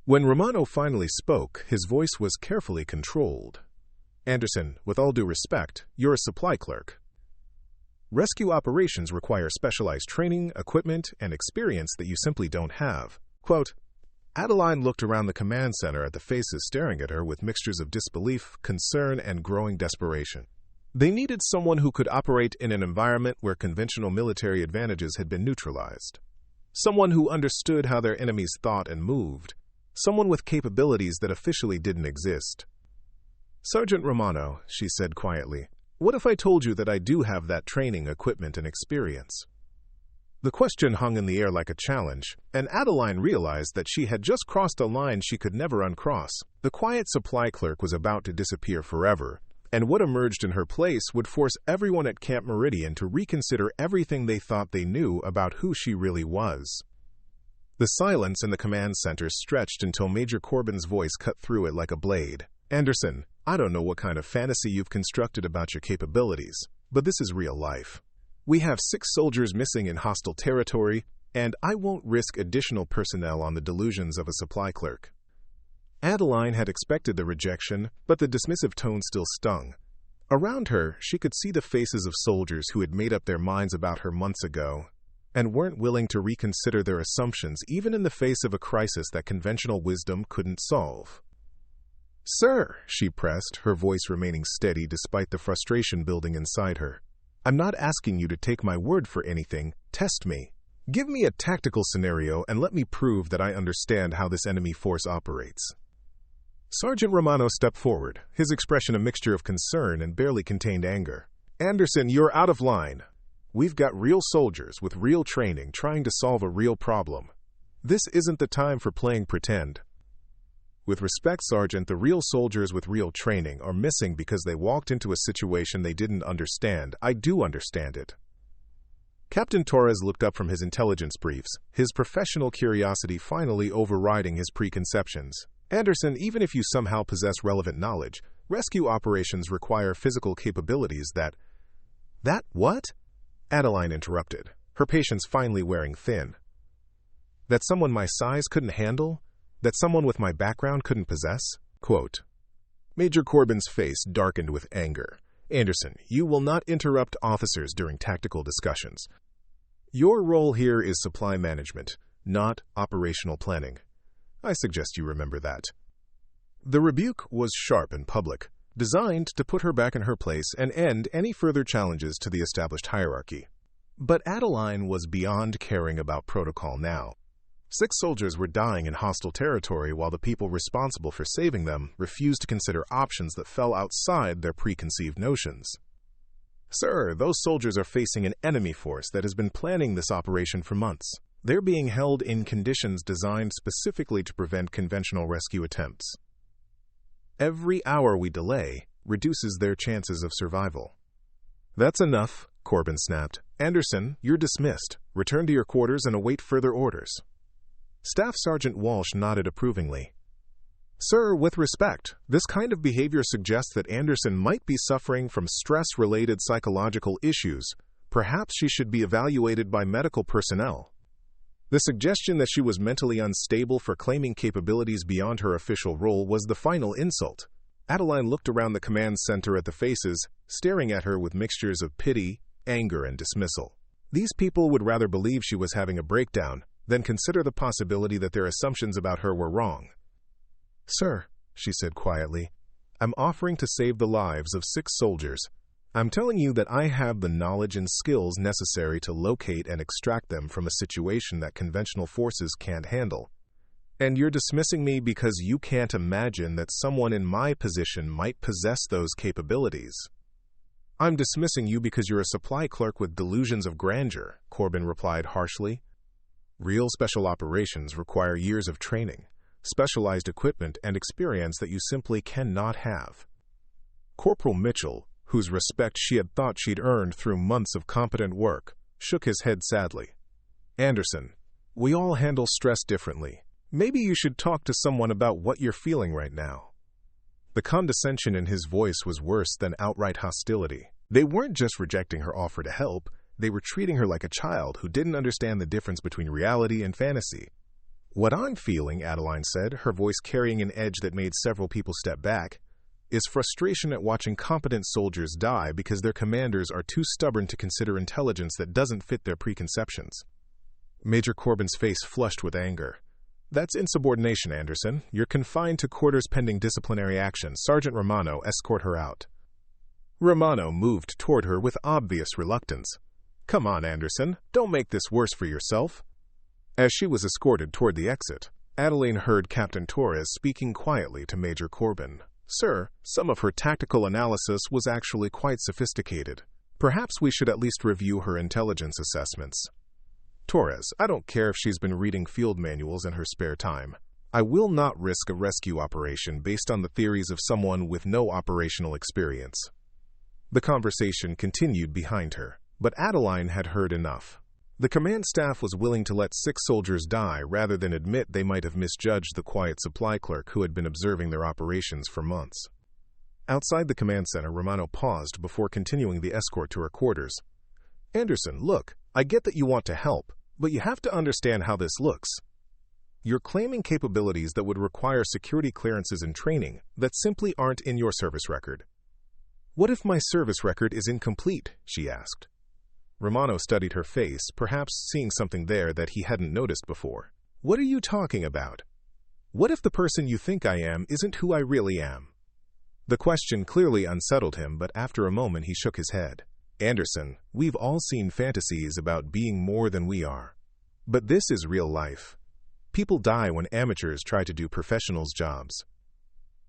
When Romano finally spoke, his voice was carefully controlled. "Anderson, with all due respect, you're a supply clerk. Rescue operations require specialized training, equipment, and experience that you simply don't have." Quote, Adeline looked around the command center at the faces staring at her with mixtures of disbelief, concern, and growing desperation. They needed someone who could operate in an environment where conventional military advantages had been neutralized. Someone who understood how their enemies thought and moved. Someone with capabilities that officially didn't exist. "Sergeant Romano," she said quietly, "what if I told you that I do have that training, equipment, and experience?" The question hung in the air like a challenge, and Adeline realized that she had just crossed a line she could never uncross. The quiet supply clerk was about to disappear forever, and what emerged in her place would force everyone at Camp Meridian to reconsider everything they thought they knew about who she really was. The silence in the command center stretched until Major Corbin's voice cut through it like a blade. "Anderson, I don't know what kind of fantasy you've constructed about your capabilities, but this is real life. We have 6 soldiers missing in hostile territory, and I won't risk additional personnel on the delusions of a supply clerk." Adeline had expected the rejection, but the dismissive tone still stung. Around her, she could see the faces of soldiers who had made up their minds about her months ago, and weren't willing to reconsider their assumptions even in the face of a crisis that conventional wisdom couldn't solve. "Sir," she pressed, her voice remaining steady despite the frustration building inside her, "I'm not asking you to take my word for anything. Test me. Give me a tactical scenario and let me prove that I understand how this enemy force operates." Sergeant Romano stepped forward, his expression a mixture of concern and barely contained anger. "Anderson, you're out of line. We've got real soldiers with real training trying to solve a real problem. This isn't the time for playing pretend." "With respect, Sergeant, the real soldiers with real training are missing because they walked into a situation they didn't understand. I do understand it." Captain Torres looked up from his intelligence briefs, his professional curiosity finally overriding his preconceptions. "Anderson, even if you somehow possess relevant knowledge, rescue operations require physical capabilities that—" "That what?" Adeline interrupted, her patience finally wearing thin. "That someone my size couldn't handle? That someone with my background couldn't possess?" Quote. Major Corbin's face darkened with anger. "Anderson, you will not interrupt officers during tactical discussions. Your role here is supply management, not operational planning. I suggest you remember that." The rebuke was sharp and public, designed to put her back in her place and end any further challenges to the established hierarchy. But Adeline was beyond caring about protocol now. 6 soldiers were dying in hostile territory while the people responsible for saving them refused to consider options that fell outside their preconceived notions. "Sir, those soldiers are facing an enemy force that has been planning this operation for months. They're being held in conditions designed specifically to prevent conventional rescue attempts. Every hour we delay reduces their chances of survival." "That's enough," Corbin snapped. "Anderson, you're dismissed. Return to your quarters and await further orders." Staff Sergeant Walsh nodded approvingly. "Sir, with respect, this kind of behavior suggests that Anderson might be suffering from stress-related psychological issues. Perhaps she should be evaluated by medical personnel." The suggestion that she was mentally unstable for claiming capabilities beyond her official role was the final insult. Adeline looked around the command center at the faces, staring at her with mixtures of pity, anger, and dismissal. These people would rather believe she was having a breakdown than consider the possibility that their assumptions about her were wrong. "Sir," she said quietly, "I'm offering to save the lives of 6 soldiers. I'm telling you that I have the knowledge and skills necessary to locate and extract them from a situation that conventional forces can't handle. And you're dismissing me because you can't imagine that someone in my position might possess those capabilities." "I'm dismissing you because you're a supply clerk with delusions of grandeur," Corbin replied harshly. "Real special operations require years of training, specialized equipment, and experience that you simply cannot have." Corporal Mitchell, whose respect she had thought she'd earned through months of competent work, shook his head sadly. "Anderson, we all handle stress differently. Maybe you should talk to someone about what you're feeling right now." The condescension in his voice was worse than outright hostility. They weren't just rejecting her offer to help, they were treating her like a child who didn't understand the difference between reality and fantasy. "What I'm feeling," Adeline said, her voice carrying an edge that made several people step back, "is frustration at watching competent soldiers die because their commanders are too stubborn to consider intelligence that doesn't fit their preconceptions." Major Corbin's face flushed with anger. "That's insubordination, Anderson. You're confined to quarters pending disciplinary action. Sergeant Romano, escort her out." Romano moved toward her with obvious reluctance. "Come on, Anderson. Don't make this worse for yourself." As she was escorted toward the exit, Adeline heard Captain Torres speaking quietly to Major Corbin. "Sir, some of her tactical analysis was actually quite sophisticated. Perhaps we should at least review her intelligence assessments." "Torres, I don't care if she's been reading field manuals in her spare time. I will not risk a rescue operation based on the theories of someone with no operational experience." The conversation continued behind her, but Adeline had heard enough. The command staff was willing to let 6 soldiers die rather than admit they might have misjudged the quiet supply clerk who had been observing their operations for months. Outside the command center, Romano paused before continuing the escort to her quarters. "Anderson, look, I get that you want to help, but you have to understand how this looks. You're claiming capabilities that would require security clearances and training that simply aren't in your service record." "What if my service record is incomplete?" she asked. Romano studied her face, perhaps seeing something there that he hadn't noticed before. "What are you talking about? What if the person you think I am isn't who I really am?" The question clearly unsettled him, but after a moment he shook his head. "Anderson, we've all seen fantasies about being more than we are. But this is real life. People die when amateurs try to do professionals' jobs."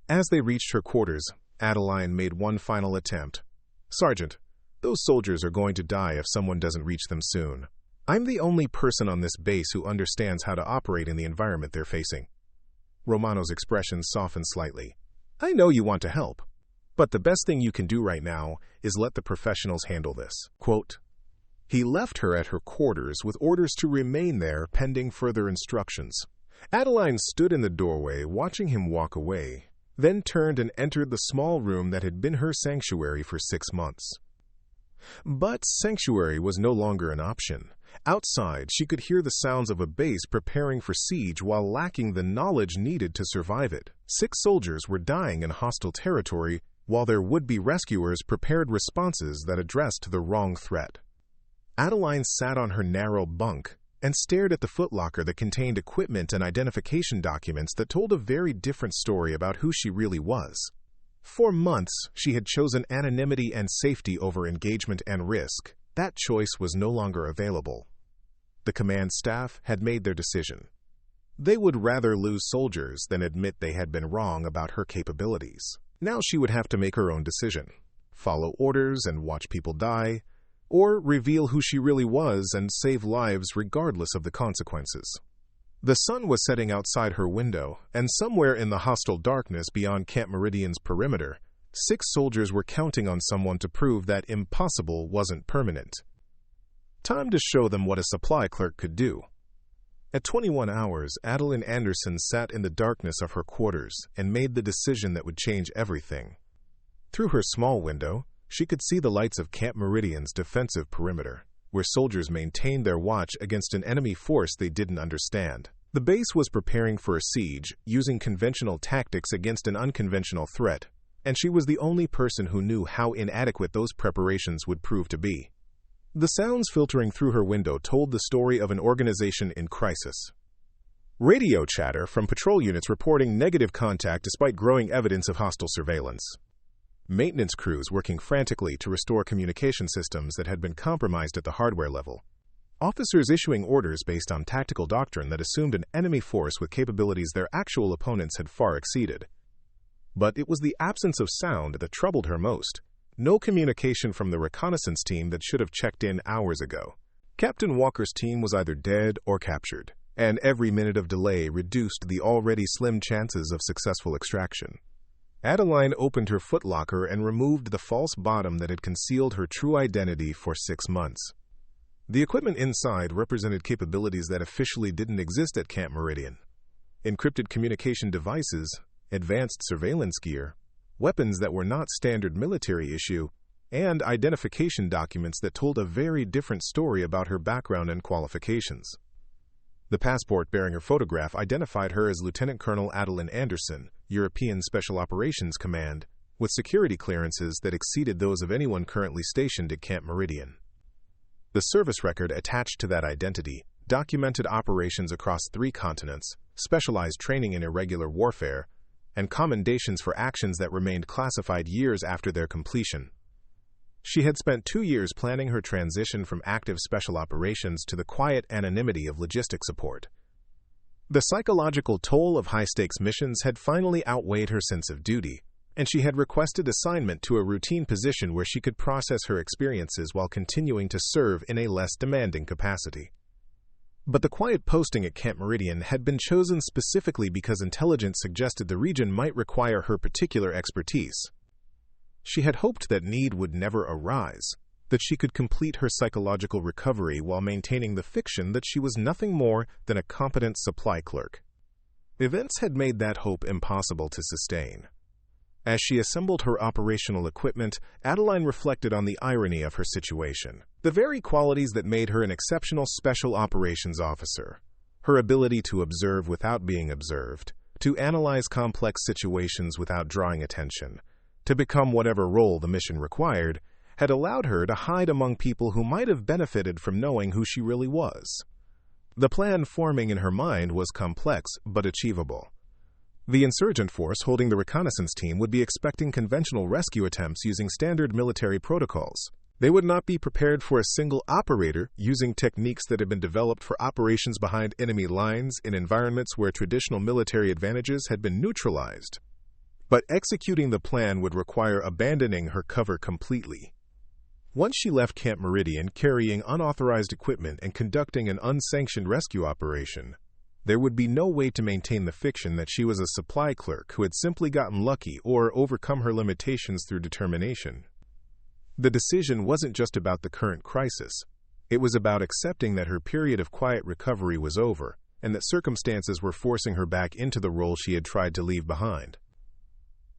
As they reached her quarters, Adeline made one final attempt. "Sergeant, those soldiers are going to die if someone doesn't reach them soon. I'm the only person on this base who understands how to operate in the environment they're facing." Romano's expression softened slightly. "I know you want to help, but the best thing you can do right now is let the professionals handle this." Quote, he left her at her quarters with orders to remain there pending further instructions. Adeline stood in the doorway watching him walk away, then turned and entered the small room that had been her sanctuary for 6 months. But sanctuary was no longer an option. Outside, she could hear the sounds of a base preparing for siege while lacking the knowledge needed to survive it. 6 soldiers were dying in hostile territory while their would-be rescuers prepared responses that addressed the wrong threat. Adeline sat on her narrow bunk and stared at the footlocker that contained equipment and identification documents that told a very different story about who she really was. For months, she had chosen anonymity and safety over engagement and risk. That choice was no longer available. The command staff had made their decision. They would rather lose soldiers than admit they had been wrong about her capabilities. Now she would have to make her own decision: follow orders and watch people die, or reveal who she really was and save lives regardless of the consequences. The sun was setting outside her window, and somewhere in the hostile darkness beyond Camp Meridian's perimeter, 6 soldiers were counting on someone to prove that impossible wasn't permanent. Time to show them what a supply clerk could do. At 21 hours, Adeline Anderson sat in the darkness of her quarters and made the decision that would change everything. Through her small window, she could see the lights of Camp Meridian's defensive perimeter, where soldiers maintained their watch against an enemy force they didn't understand. The base was preparing for a siege, using conventional tactics against an unconventional threat, and she was the only person who knew how inadequate those preparations would prove to be. The sounds filtering through her window told the story of an organization in crisis. Radio chatter from patrol units reporting negative contact despite growing evidence of hostile surveillance. Maintenance crews working frantically to restore communication systems that had been compromised at the hardware level. Officers issuing orders based on tactical doctrine that assumed an enemy force with capabilities their actual opponents had far exceeded. But it was the absence of sound that troubled her most. No communication from the reconnaissance team that should have checked in hours ago. Captain Walker's team was either dead or captured, and every minute of delay reduced the already slim chances of successful extraction. Adeline opened her footlocker and removed the false bottom that had concealed her true identity for 6 months. The equipment inside represented capabilities that officially didn't exist at Camp Meridian. Encrypted communication devices, advanced surveillance gear, weapons that were not standard military issue, and identification documents that told a very different story about her background and qualifications. The passport bearing her photograph identified her as Lieutenant Colonel Adeline Anderson, European Special Operations Command, with security clearances that exceeded those of anyone currently stationed at Camp Meridian. The service record attached to that identity documented operations across 3 continents, specialized training in irregular warfare, and commendations for actions that remained classified years after their completion. She had spent 2 years planning her transition from active special operations to the quiet anonymity of logistic support. The psychological toll of high-stakes missions had finally outweighed her sense of duty, and she had requested assignment to a routine position where she could process her experiences while continuing to serve in a less demanding capacity. But the quiet posting at Camp Meridian had been chosen specifically because intelligence suggested the region might require her particular expertise. She had hoped that need would never arise, that she could complete her psychological recovery while maintaining the fiction that she was nothing more than a competent supply clerk. Events had made that hope impossible to sustain. As she assembled her operational equipment, Adeline reflected on the irony of her situation. The very qualities that made her an exceptional special operations officer, her ability to observe without being observed, to analyze complex situations without drawing attention, to become whatever role the mission required, had allowed her to hide among people who might have benefited from knowing who she really was. The plan forming in her mind was complex but achievable. The insurgent force holding the reconnaissance team would be expecting conventional rescue attempts using standard military protocols. They would not be prepared for a single operator using techniques that had been developed for operations behind enemy lines in environments where traditional military advantages had been neutralized. But executing the plan would require abandoning her cover completely. Once she left Camp Meridian carrying unauthorized equipment and conducting an unsanctioned rescue operation, there would be no way to maintain the fiction that she was a supply clerk who had simply gotten lucky or overcome her limitations through determination. The decision wasn't just about the current crisis. It was about accepting that her period of quiet recovery was over and that circumstances were forcing her back into the role she had tried to leave behind.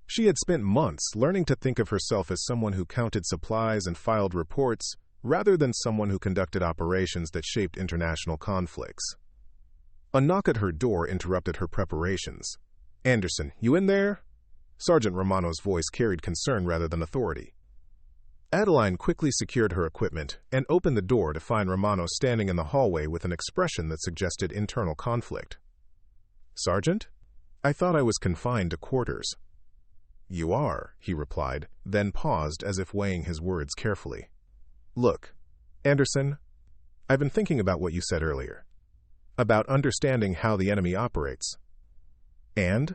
She had spent months learning to think of herself as someone who counted supplies and filed reports, rather than someone who conducted operations that shaped international conflicts. A knock at her door interrupted her preparations. "Anderson, you in there?" Sergeant Romano's voice carried concern rather than authority. Adeline quickly secured her equipment and opened the door to find Romano standing in the hallway with an expression that suggested internal conflict. "Sergeant? I thought I was confined to quarters." "You are," he replied, then paused as if weighing his words carefully. "Look, Anderson, I've been thinking about what you said earlier, about understanding how the enemy operates. And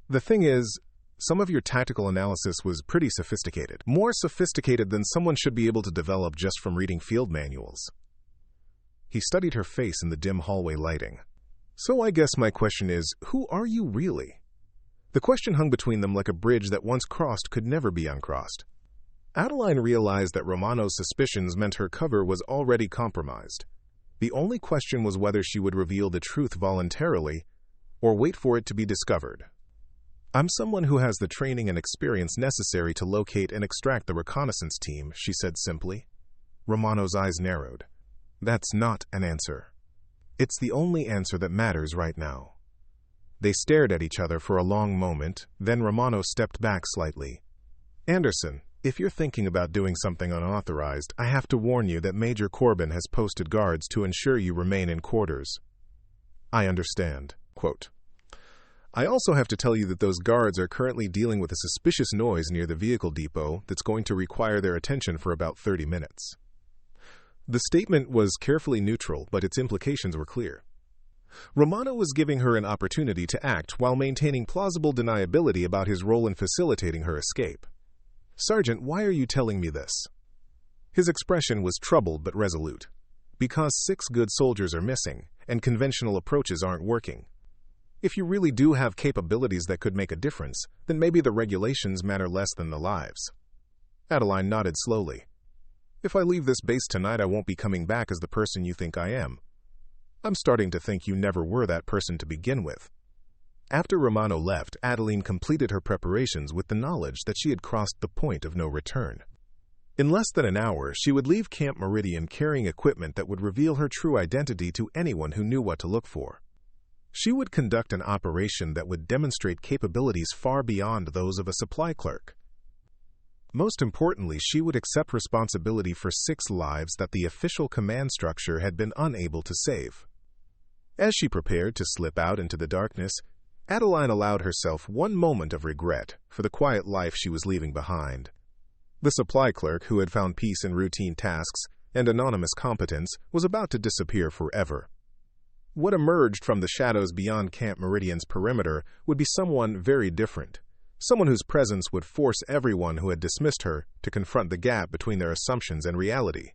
the thing is, some of your tactical analysis was pretty sophisticated, more sophisticated than someone should be able to develop just from reading field manuals." He studied her face in the dim hallway lighting. "So I guess my question is, who are you really?" The question hung between them like a bridge that once crossed could never be uncrossed. Adeline realized that Romano's suspicions meant her cover was already compromised. The only question was whether she would reveal the truth voluntarily or wait for it to be discovered. "I'm someone who has the training and experience necessary to locate and extract the reconnaissance team," she said simply. Romano's eyes narrowed. "That's not an answer. It's the only answer that matters right now." They stared at each other for a long moment, then Romano stepped back slightly. "Anderson, if you're thinking about doing something unauthorized, I have to warn you that Major Corbin has posted guards to ensure you remain in quarters." "I understand." Quote, "I also have to tell you that those guards are currently dealing with a suspicious noise near the vehicle depot that's going to require their attention for about 30 minutes. The statement was carefully neutral, but its implications were clear. Romano was giving her an opportunity to act while maintaining plausible deniability about his role in facilitating her escape. "Sergeant, why are you telling me this?" His expression was troubled but resolute. "Because 6 good soldiers are missing, and conventional approaches aren't working. If you really do have capabilities that could make a difference, then maybe the regulations matter less than the lives." Adeline nodded slowly. "If I leave this base tonight, I won't be coming back as the person you think I am. I'm starting to think you never were that person to begin with." After Romano left, Adeline completed her preparations with the knowledge that she had crossed the point of no return. In less than an hour, she would leave Camp Meridian carrying equipment that would reveal her true identity to anyone who knew what to look for. She would conduct an operation that would demonstrate capabilities far beyond those of a supply clerk. Most importantly, she would accept responsibility for 6 lives that the official command structure had been unable to save. As she prepared to slip out into the darkness, Adeline allowed herself one moment of regret for the quiet life she was leaving behind. The supply clerk, who had found peace in routine tasks and anonymous competence, was about to disappear forever. What emerged from the shadows beyond Camp Meridian's perimeter would be someone very different, someone whose presence would force everyone who had dismissed her to confront the gap between their assumptions and reality.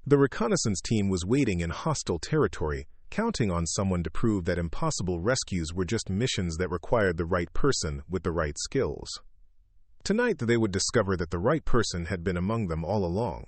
The reconnaissance team was waiting in hostile territory, counting on someone to prove that impossible rescues were just missions that required the right person with the right skills. Tonight they would discover that the right person had been among them all along.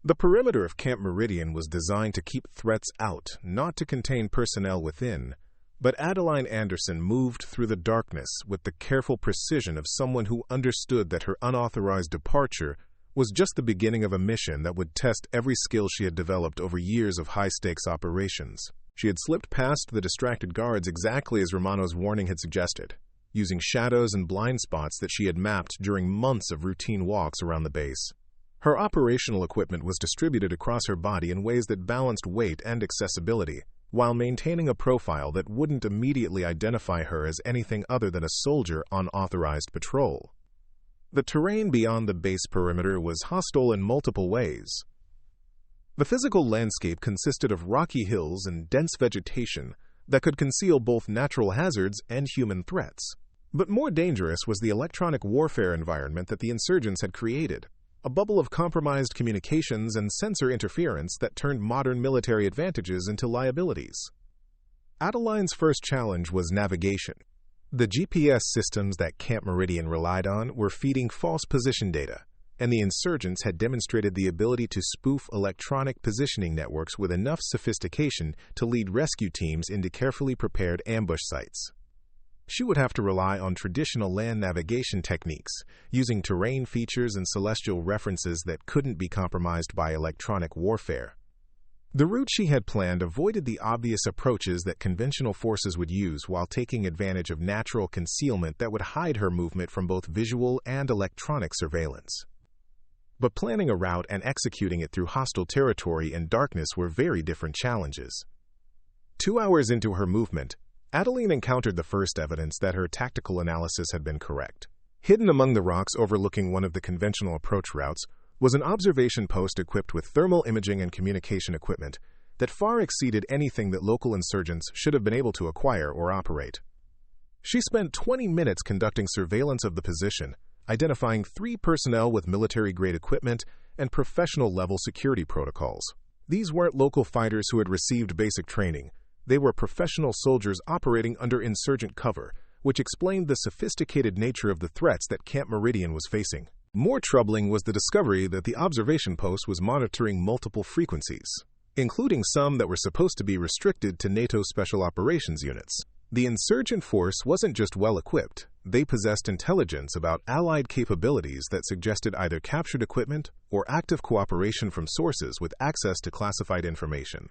The perimeter of Camp Meridian was designed to keep threats out, not to contain personnel within, but Adeline Anderson moved through the darkness with the careful precision of someone who understood that her unauthorized departure was just the beginning of a mission that would test every skill she had developed over years of high-stakes operations. She had slipped past the distracted guards exactly as Romano's warning had suggested, using shadows and blind spots that she had mapped during months of routine walks around the base. Her operational equipment was distributed across her body in ways that balanced weight and accessibility, while maintaining a profile that wouldn't immediately identify her as anything other than a soldier on authorized patrol. The terrain beyond the base perimeter was hostile in multiple ways. The physical landscape consisted of rocky hills and dense vegetation that could conceal both natural hazards and human threats. But more dangerous was the electronic warfare environment that the insurgents had created, a bubble of compromised communications and sensor interference that turned modern military advantages into liabilities. Adeline's first challenge was navigation. The GPS systems that Camp Meridian relied on were feeding false position data, and the insurgents had demonstrated the ability to spoof electronic positioning networks with enough sophistication to lead rescue teams into carefully prepared ambush sites. She would have to rely on traditional land navigation techniques, using terrain features and celestial references that couldn't be compromised by electronic warfare. The route she had planned avoided the obvious approaches that conventional forces would use while taking advantage of natural concealment that would hide her movement from both visual and electronic surveillance. But planning a route and executing it through hostile territory and darkness were very different challenges. 2 hours into her movement, Adeline encountered the first evidence that her tactical analysis had been correct. Hidden among the rocks overlooking one of the conventional approach routes was an observation post equipped with thermal imaging and communication equipment that far exceeded anything that local insurgents should have been able to acquire or operate. She spent 20 minutes conducting surveillance of the position, identifying 3 personnel with military-grade equipment and professional-level security protocols. These weren't local fighters who had received basic training. They were professional soldiers operating under insurgent cover, which explained the sophisticated nature of the threats that Camp Meridian was facing. More troubling was the discovery that the observation post was monitoring multiple frequencies, including some that were supposed to be restricted to NATO Special Operations units. The insurgent force wasn't just well-equipped, they possessed intelligence about allied capabilities that suggested either captured equipment or active cooperation from sources with access to classified information.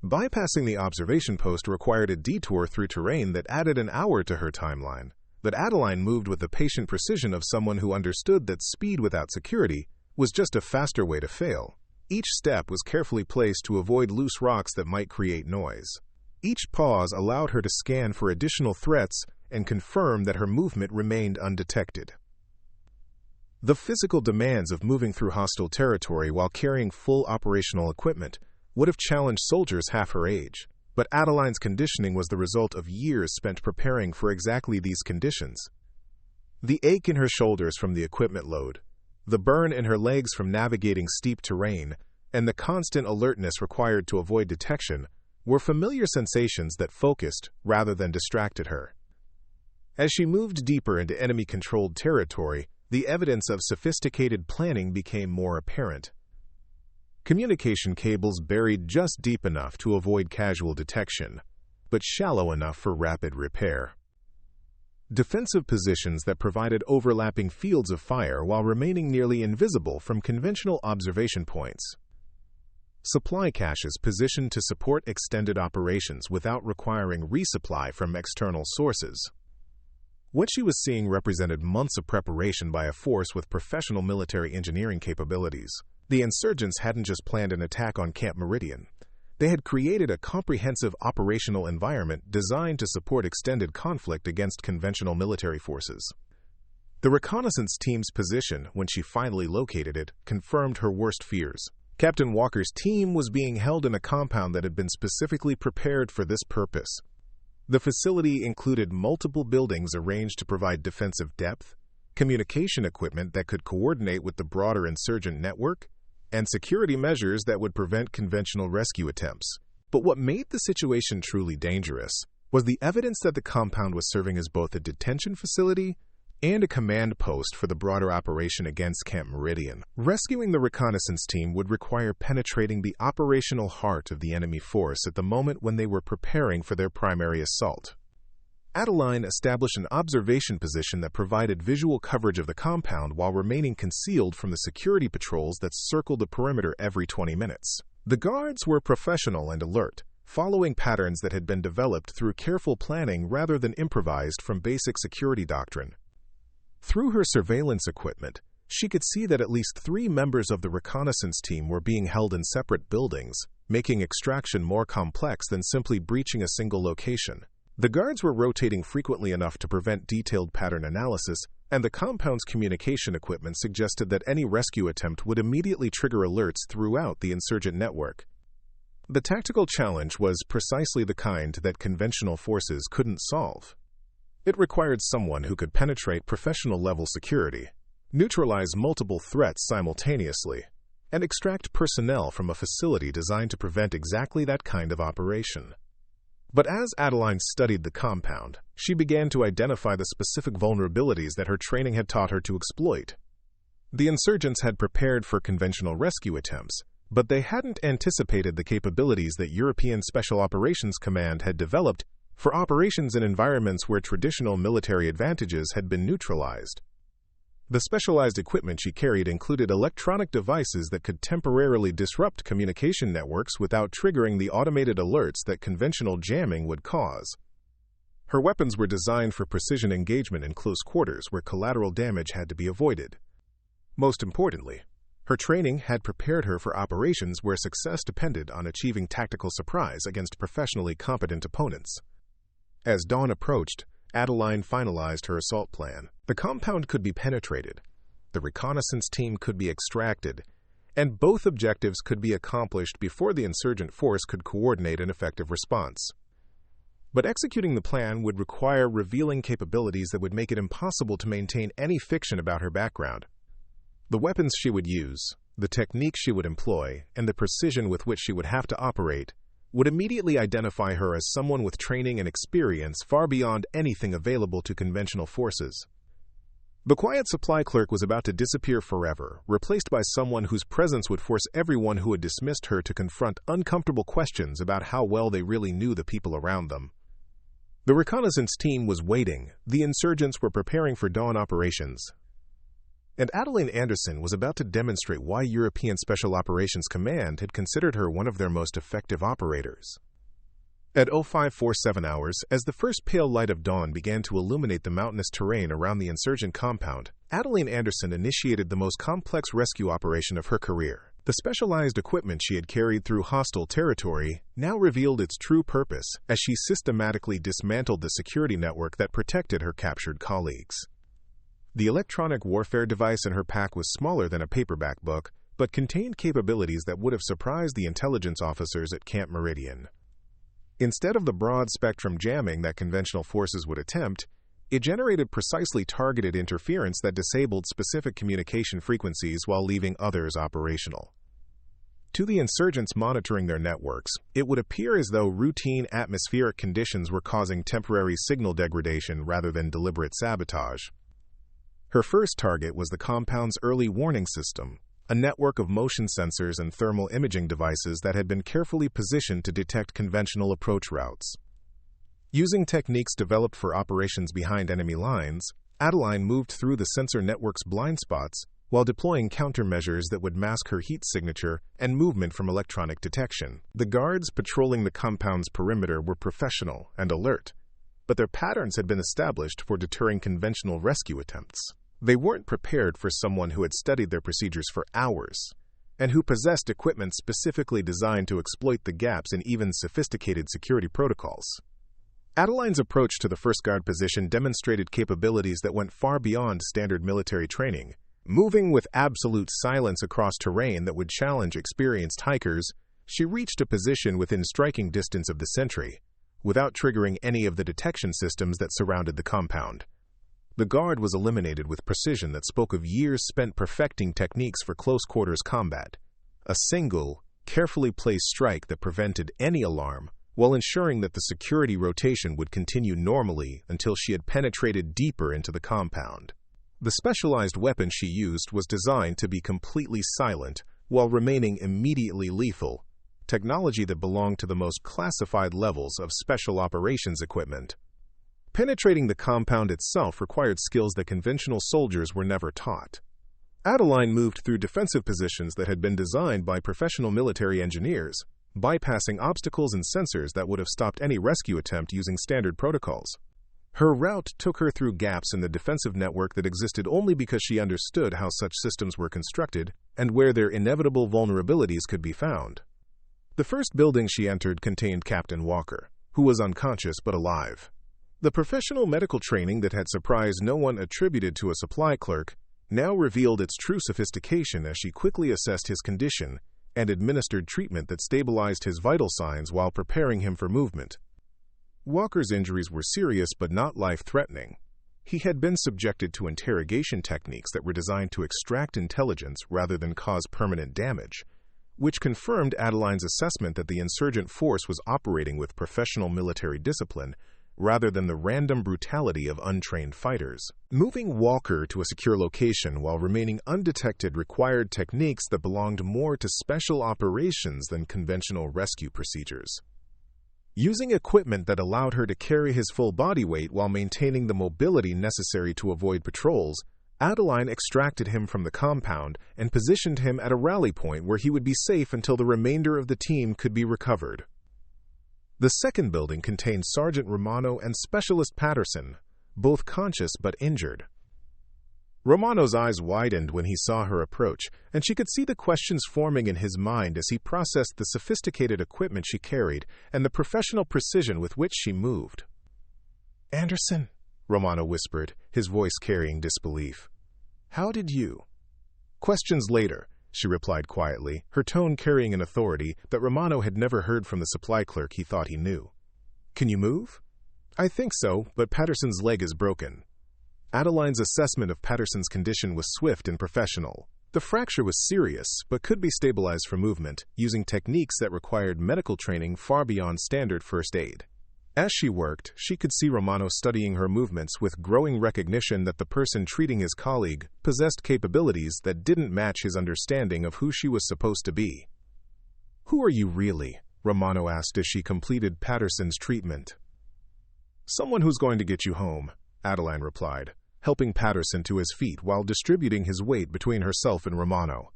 Bypassing the observation post required a detour through terrain that added an hour to her timeline, but Adeline moved with the patient precision of someone who understood that speed without security was just a faster way to fail. Each step was carefully placed to avoid loose rocks that might create noise. Each pause allowed her to scan for additional threats and confirm that her movement remained undetected. The physical demands of moving through hostile territory while carrying full operational equipment would have challenged soldiers half her age, but Adeline's conditioning was the result of years spent preparing for exactly these conditions. The ache in her shoulders from the equipment load, the burn in her legs from navigating steep terrain, and the constant alertness required to avoid detection were familiar sensations that focused rather than distracted her. As she moved deeper into enemy-controlled territory, the evidence of sophisticated planning became more apparent. Communication cables buried just deep enough to avoid casual detection, but shallow enough for rapid repair. Defensive positions that provided overlapping fields of fire while remaining nearly invisible from conventional observation points. Supply caches positioned to support extended operations without requiring resupply from external sources. What she was seeing represented months of preparation by a force with professional military engineering capabilities. The insurgents hadn't just planned an attack on Camp Meridian. They had created a comprehensive operational environment designed to support extended conflict against conventional military forces. The reconnaissance team's position, when she finally located it, confirmed her worst fears. Captain Walker's team was being held in a compound that had been specifically prepared for this purpose. The facility included multiple buildings arranged to provide defensive depth, communication equipment that could coordinate with the broader insurgent network, and security measures that would prevent conventional rescue attempts. But what made the situation truly dangerous was the evidence that the compound was serving as both a detention facility and a command post for the broader operation against Camp Meridian. Rescuing the reconnaissance team would require penetrating the operational heart of the enemy force at the moment when they were preparing for their primary assault. Adeline established an observation position that provided visual coverage of the compound while remaining concealed from the security patrols that circled the perimeter every 20 minutes. The guards were professional and alert, following patterns that had been developed through careful planning rather than improvised from basic security doctrine. Through her surveillance equipment, she could see that at least 3 members of the reconnaissance team were being held in separate buildings, making extraction more complex than simply breaching a single location. The guards were rotating frequently enough to prevent detailed pattern analysis, and the compound's communication equipment suggested that any rescue attempt would immediately trigger alerts throughout the insurgent network. The tactical challenge was precisely the kind that conventional forces couldn't solve. It required someone who could penetrate professional-level security, neutralize multiple threats simultaneously, and extract personnel from a facility designed to prevent exactly that kind of operation. But as Adeline studied the compound, she began to identify the specific vulnerabilities that her training had taught her to exploit. The insurgents had prepared for conventional rescue attempts, but they hadn't anticipated the capabilities that European Special Operations Command had developed for operations in environments where traditional military advantages had been neutralized. The specialized equipment she carried included electronic devices that could temporarily disrupt communication networks without triggering the automated alerts that conventional jamming would cause. Her weapons were designed for precision engagement in close quarters where collateral damage had to be avoided. Most importantly, her training had prepared her for operations where success depended on achieving tactical surprise against professionally competent opponents. As dawn approached, Adeline finalized her assault plan. The compound could be penetrated, the reconnaissance team could be extracted, and both objectives could be accomplished before the insurgent force could coordinate an effective response. But executing the plan would require revealing capabilities that would make it impossible to maintain any fiction about her background. The weapons she would use, the techniques she would employ, and the precision with which she would have to operate would immediately identify her as someone with training and experience far beyond anything available to conventional forces. The quiet supply clerk was about to disappear forever, replaced by someone whose presence would force everyone who had dismissed her to confront uncomfortable questions about how well they really knew the people around them. The reconnaissance team was waiting. The insurgents were preparing for dawn operations. And Adeline Anderson was about to demonstrate why European Special Operations Command had considered her one of their most effective operators. At 0547 hours, as the first pale light of dawn began to illuminate the mountainous terrain around the insurgent compound, Adeline Anderson initiated the most complex rescue operation of her career. The specialized equipment she had carried through hostile territory now revealed its true purpose as she systematically dismantled the security network that protected her captured colleagues. The electronic warfare device in her pack was smaller than a paperback book, but contained capabilities that would have surprised the intelligence officers at Camp Meridian. Instead of the broad-spectrum jamming that conventional forces would attempt, it generated precisely targeted interference that disabled specific communication frequencies while leaving others operational. To the insurgents monitoring their networks, it would appear as though routine atmospheric conditions were causing temporary signal degradation rather than deliberate sabotage. Her first target was the compound's early warning system, a network of motion sensors and thermal imaging devices that had been carefully positioned to detect conventional approach routes. Using techniques developed for operations behind enemy lines, Adeline moved through the sensor network's blind spots while deploying countermeasures that would mask her heat signature and movement from electronic detection. The guards patrolling the compound's perimeter were professional and alert, but their patterns had been established for deterring conventional rescue attempts. They weren't prepared for someone who had studied their procedures for hours and who possessed equipment specifically designed to exploit the gaps in even sophisticated security protocols. Adeline's approach to the first guard position demonstrated capabilities that went far beyond standard military training. Moving with absolute silence across terrain that would challenge experienced hikers, she reached a position within striking distance of the sentry, without triggering any of the detection systems that surrounded the compound. The guard was eliminated with precision that spoke of years spent perfecting techniques for close-quarters combat. A single, carefully placed strike that prevented any alarm, while ensuring that the security rotation would continue normally until she had penetrated deeper into the compound. The specialized weapon she used was designed to be completely silent while remaining immediately lethal, technology that belonged to the most classified levels of special operations equipment. Penetrating the compound itself required skills that conventional soldiers were never taught. Adeline moved through defensive positions that had been designed by professional military engineers, bypassing obstacles and sensors that would have stopped any rescue attempt using standard protocols. Her route took her through gaps in the defensive network that existed only because she understood how such systems were constructed and where their inevitable vulnerabilities could be found. The first building she entered contained Captain Walker, who was unconscious but alive. The professional medical training that had surprised no one attributed to a supply clerk now revealed its true sophistication as she quickly assessed his condition and administered treatment that stabilized his vital signs while preparing him for movement. Walker's injuries were serious but not life-threatening. He had been subjected to interrogation techniques that were designed to extract intelligence rather than cause permanent damage, which confirmed Adeline's assessment that the insurgent force was operating with professional military discipline rather than the random brutality of untrained fighters. Moving Walker to a secure location while remaining undetected required techniques that belonged more to special operations than conventional rescue procedures. Using equipment that allowed her to carry his full body weight while maintaining the mobility necessary to avoid patrols, Adeline extracted him from the compound and positioned him at a rally point where he would be safe until the remainder of the team could be recovered. The second building contained Sergeant Romano and Specialist Patterson, both conscious but injured. Romano's eyes widened when he saw her approach, and she could see the questions forming in his mind as he processed the sophisticated equipment she carried and the professional precision with which she moved. "Anderson," Romano whispered, his voice carrying disbelief. "How did you?" "Questions later," she replied quietly, her tone carrying an authority that Romano had never heard from the supply clerk he thought he knew. "Can you move?" "I think so, but Patterson's leg is broken." Adeline's assessment of Patterson's condition was swift and professional. The fracture was serious, but could be stabilized for movement, using techniques that required medical training far beyond standard first aid. As she worked, she could see Romano studying her movements with growing recognition that the person treating his colleague possessed capabilities that didn't match his understanding of who she was supposed to be. "Who are you really?" Romano asked as she completed Patterson's treatment. "Someone who's going to get you home," Adeline replied, helping Patterson to his feet while distributing his weight between herself and Romano.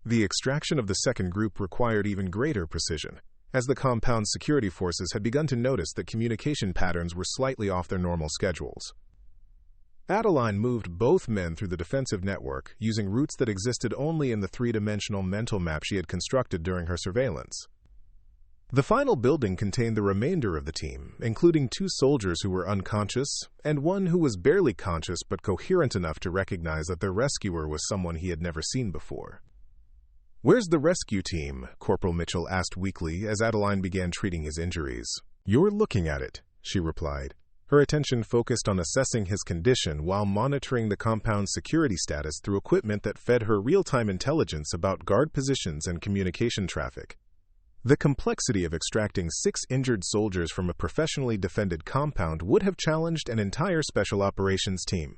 The extraction of the second group required even greater precision, as the compound's security forces had begun to notice that communication patterns were slightly off their normal schedules. Adeline moved both men through the defensive network, using routes that existed only in the three-dimensional mental map she had constructed during her surveillance. The final building contained the remainder of the team, including 2 soldiers who were unconscious and one who was barely conscious but coherent enough to recognize that their rescuer was someone he had never seen before. "Where's the rescue team?" Corporal Mitchell asked weakly as Adeline began treating his injuries. "You're looking at it," she replied, her attention focused on assessing his condition while monitoring the compound's security status through equipment that fed her real-time intelligence about guard positions and communication traffic. The complexity of extracting 6 injured soldiers from a professionally defended compound would have challenged an entire special operations team.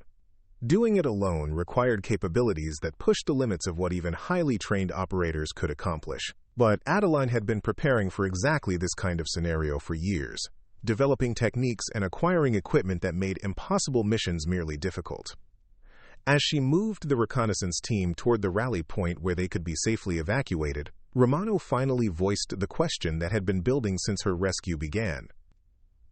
Doing it alone required capabilities that pushed the limits of what even highly trained operators could accomplish. But Adeline had been preparing for exactly this kind of scenario for years, developing techniques and acquiring equipment that made impossible missions merely difficult. As she moved the reconnaissance team toward the rally point where they could be safely evacuated, Romano finally voiced the question that had been building since her rescue began.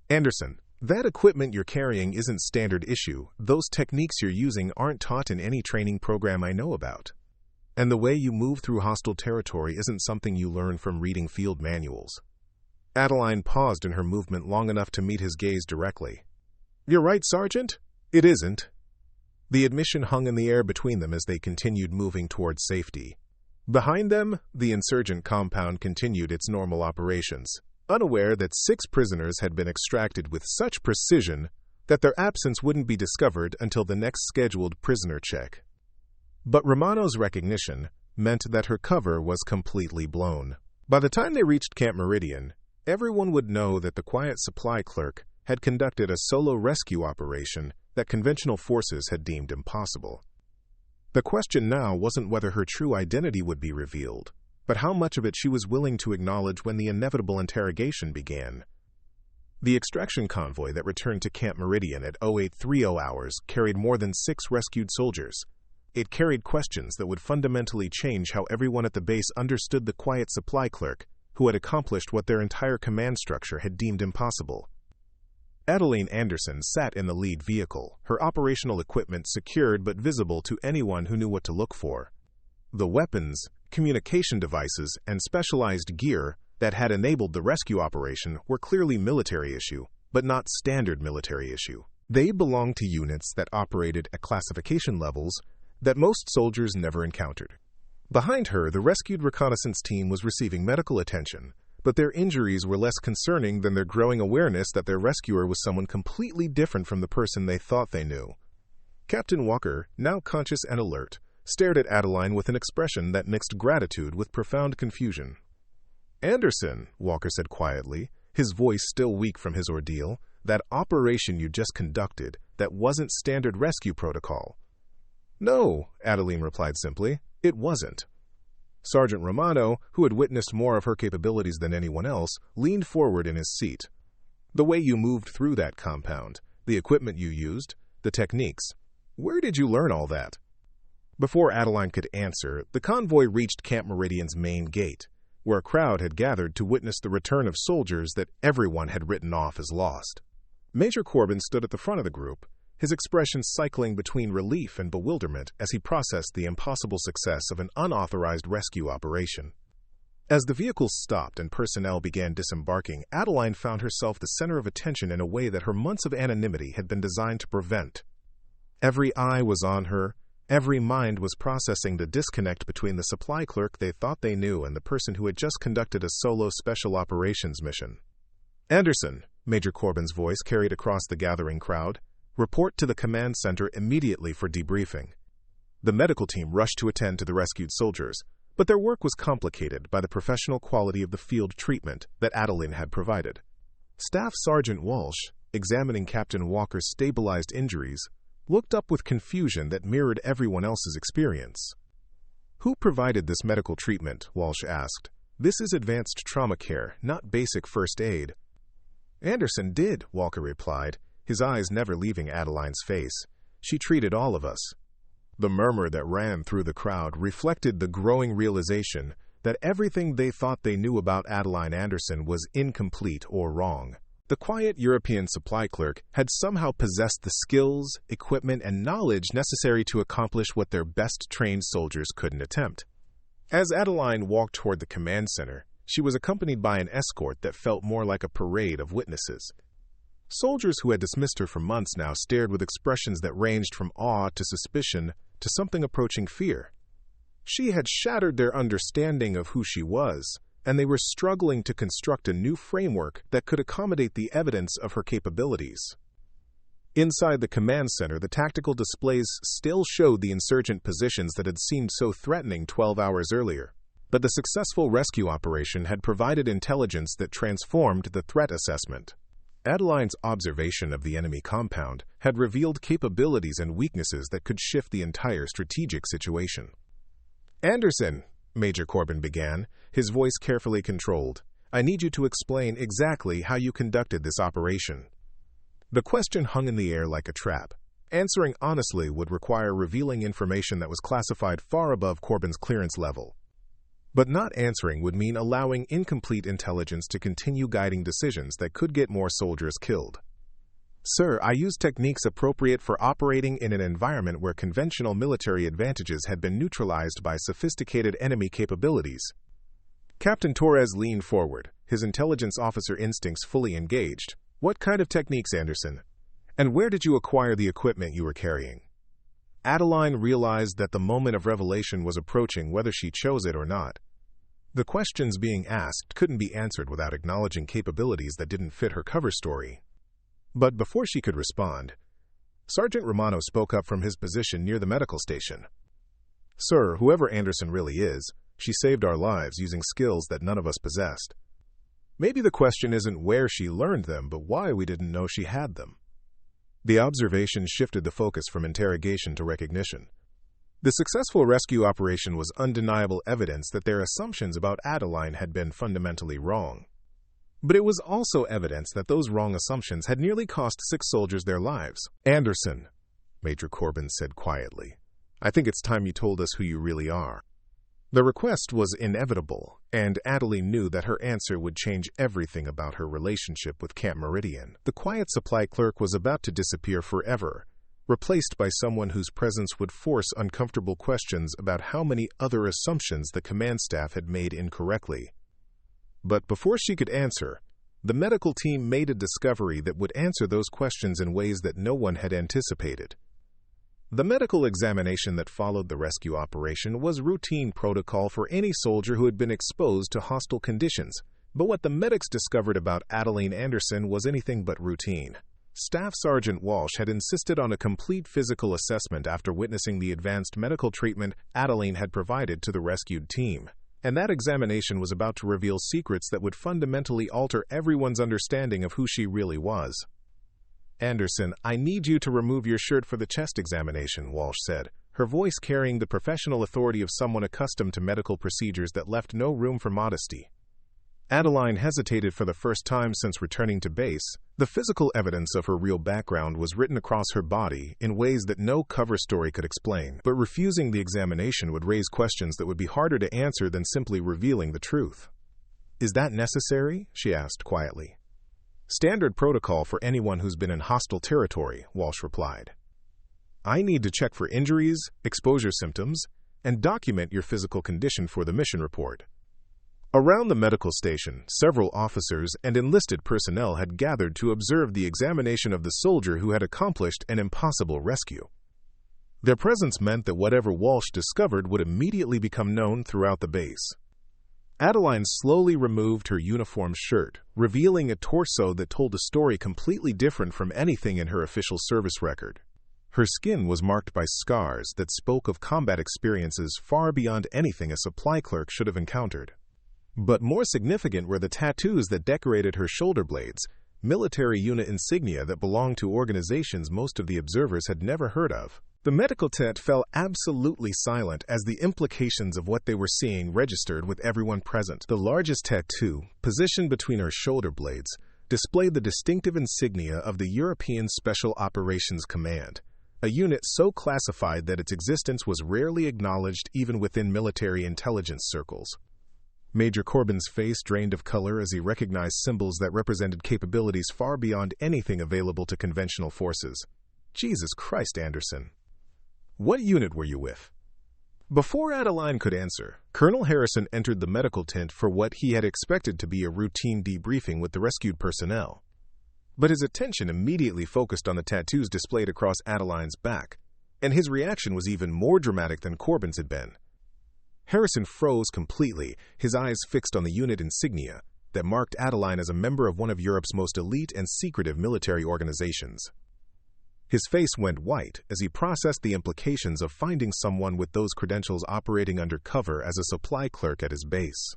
"Anderson, that equipment you're carrying isn't standard issue. Those techniques you're using aren't taught in any training program I know about. And the way you move through hostile territory isn't something you learn from reading field manuals." Adeline paused in her movement long enough to meet his gaze directly. "You're right, Sergeant. It isn't." The admission hung in the air between them as they continued moving towards safety. Behind them, the insurgent compound continued its normal operations, unaware that 6 prisoners had been extracted with such precision that their absence wouldn't be discovered until the next scheduled prisoner check. But Romano's recognition meant that her cover was completely blown. By the time they reached Camp Meridian, everyone would know that the quiet supply clerk had conducted a solo rescue operation that conventional forces had deemed impossible. The question now wasn't whether her true identity would be revealed, but how much of it she was willing to acknowledge when the inevitable interrogation began. The extraction convoy that returned to Camp Meridian at 0830 hours carried more than 6 rescued soldiers. It carried questions that would fundamentally change how everyone at the base understood the quiet supply clerk who had accomplished what their entire command structure had deemed impossible. Adeline Anderson sat in the lead vehicle, her operational equipment secured but visible to anyone who knew what to look for. The weapons, communication devices, and specialized gear that had enabled the rescue operation were clearly military issue, but not standard military issue. They belonged to units that operated at classification levels that most soldiers never encountered. Behind her, the rescued reconnaissance team was receiving medical attention, but their injuries were less concerning than their growing awareness that their rescuer was someone completely different from the person they thought they knew. Captain Walker, now conscious and alert, stared at Adeline with an expression that mixed gratitude with profound confusion. "Anderson," Walker said quietly, his voice still weak from his ordeal, "that operation you just conducted, that wasn't standard rescue protocol." "No," Adeline replied simply, "it wasn't." Sergeant Romano, who had witnessed more of her capabilities than anyone else, leaned forward in his seat. "The way you moved through that compound, the equipment you used, the techniques, where did you learn all that?" Before Adeline could answer, the convoy reached Camp Meridian's main gate, where a crowd had gathered to witness the return of soldiers that everyone had written off as lost. Major Corbin stood at the front of the group, his expression cycling between relief and bewilderment as he processed the impossible success of an unauthorized rescue operation. As the vehicles stopped and personnel began disembarking, Adeline found herself the center of attention in a way that her months of anonymity had been designed to prevent. Every eye was on her, every mind was processing the disconnect between the supply clerk they thought they knew and the person who had just conducted a solo special operations mission. "Anderson," Major Corbin's voice carried across the gathering crowd, "report to the command center immediately for debriefing." The medical team rushed to attend to the rescued soldiers, but their work was complicated by the professional quality of the field treatment that Adeline had provided. Staff Sergeant Walsh, examining Captain Walker's stabilized injuries, looked up with confusion that mirrored everyone else's experience. "Who provided this medical treatment?" Walsh asked. "This is advanced trauma care, not basic first aid." "Anderson did," Walker replied, his eyes never leaving Adeline's face. "She treated all of us." The murmur that ran through the crowd reflected the growing realization that everything they thought they knew about Adeline Anderson was incomplete or wrong. The quiet European supply clerk had somehow possessed the skills, equipment, and knowledge necessary to accomplish what their best-trained soldiers couldn't attempt. As Adeline walked toward the command center, she was accompanied by an escort that felt more like a parade of witnesses. Soldiers who had dismissed her for months now stared with expressions that ranged from awe to suspicion to something approaching fear. She had shattered their understanding of who she was, and they were struggling to construct a new framework that could accommodate the evidence of her capabilities. Inside the command center, the tactical displays still showed the insurgent positions that had seemed so threatening 12 hours earlier, but the successful rescue operation had provided intelligence that transformed the threat assessment. Adeline's observation of the enemy compound had revealed capabilities and weaknesses that could shift the entire strategic situation. "Anderson," Major Corbin began, his voice carefully controlled, "I need you to explain exactly how you conducted this operation." The question hung in the air like a trap. Answering honestly would require revealing information that was classified far above Corbin's clearance level. But not answering would mean allowing incomplete intelligence to continue guiding decisions that could get more soldiers killed. "Sir, I used techniques appropriate for operating in an environment where conventional military advantages had been neutralized by sophisticated enemy capabilities." Captain Torres leaned forward, his intelligence officer instincts fully engaged. "What kind of techniques, Anderson? And where did you acquire the equipment you were carrying?" Adeline realized that the moment of revelation was approaching, whether she chose it or not. The questions being asked couldn't be answered without acknowledging capabilities that didn't fit her cover story. But before she could respond, Sergeant Romano spoke up from his position near the medical station. "Sir, whoever Anderson really is, she saved our lives using skills that none of us possessed. Maybe the question isn't where she learned them, but why we didn't know she had them." The observation shifted the focus from interrogation to recognition. The successful rescue operation was undeniable evidence that their assumptions about Adeline had been fundamentally wrong. But it was also evidence that those wrong assumptions had nearly cost 6 soldiers their lives. "Anderson," Major Corbin said quietly, "I think it's time you told us who you really are." The request was inevitable, and Adeline knew that her answer would change everything about her relationship with Camp Meridian. The quiet supply clerk was about to disappear forever, replaced by someone whose presence would force uncomfortable questions about how many other assumptions the command staff had made incorrectly. But before she could answer, the medical team made a discovery that would answer those questions in ways that no one had anticipated. The medical examination that followed the rescue operation was routine protocol for any soldier who had been exposed to hostile conditions, but what the medics discovered about Adeline Anderson was anything but routine. Staff Sergeant Walsh had insisted on a complete physical assessment after witnessing the advanced medical treatment Adeline had provided to the rescued team, and that examination was about to reveal secrets that would fundamentally alter everyone's understanding of who she really was. "Anderson, I need you to remove your shirt for the chest examination," Walsh said, her voice carrying the professional authority of someone accustomed to medical procedures that left no room for modesty. Adeline hesitated for the first time since returning to base. The physical evidence of her real background was written across her body in ways that no cover story could explain, but refusing the examination would raise questions that would be harder to answer than simply revealing the truth. "Is that necessary?" she asked quietly. "Standard protocol for anyone who's been in hostile territory," Walsh replied. "I need to check for injuries, exposure symptoms, and document your physical condition for the mission report." Around the medical station, several officers and enlisted personnel had gathered to observe the examination of the soldier who had accomplished an impossible rescue. Their presence meant that whatever Walsh discovered would immediately become known throughout the base. Adeline slowly removed her uniform shirt, revealing a torso that told a story completely different from anything in her official service record. Her skin was marked by scars that spoke of combat experiences far beyond anything a supply clerk should have encountered. But more significant were the tattoos that decorated her shoulder blades, military unit insignia that belonged to organizations most of the observers had never heard of. The medical tent fell absolutely silent as the implications of what they were seeing registered with everyone present. The largest tattoo, positioned between her shoulder blades, displayed the distinctive insignia of the European Special Operations Command, a unit so classified that its existence was rarely acknowledged even within military intelligence circles. Major Corbin's face drained of color as he recognized symbols that represented capabilities far beyond anything available to conventional forces. "Jesus Christ, Anderson. What unit were you with?" Before Adeline could answer, Colonel Harrison entered the medical tent for what he had expected to be a routine debriefing with the rescued personnel. But his attention immediately focused on the tattoos displayed across Adeline's back, and his reaction was even more dramatic than Corbin's had been. Harrison froze completely, his eyes fixed on the unit insignia that marked Adeline as a member of one of Europe's most elite and secretive military organizations. His face went white as he processed the implications of finding someone with those credentials operating undercover as a supply clerk at his base.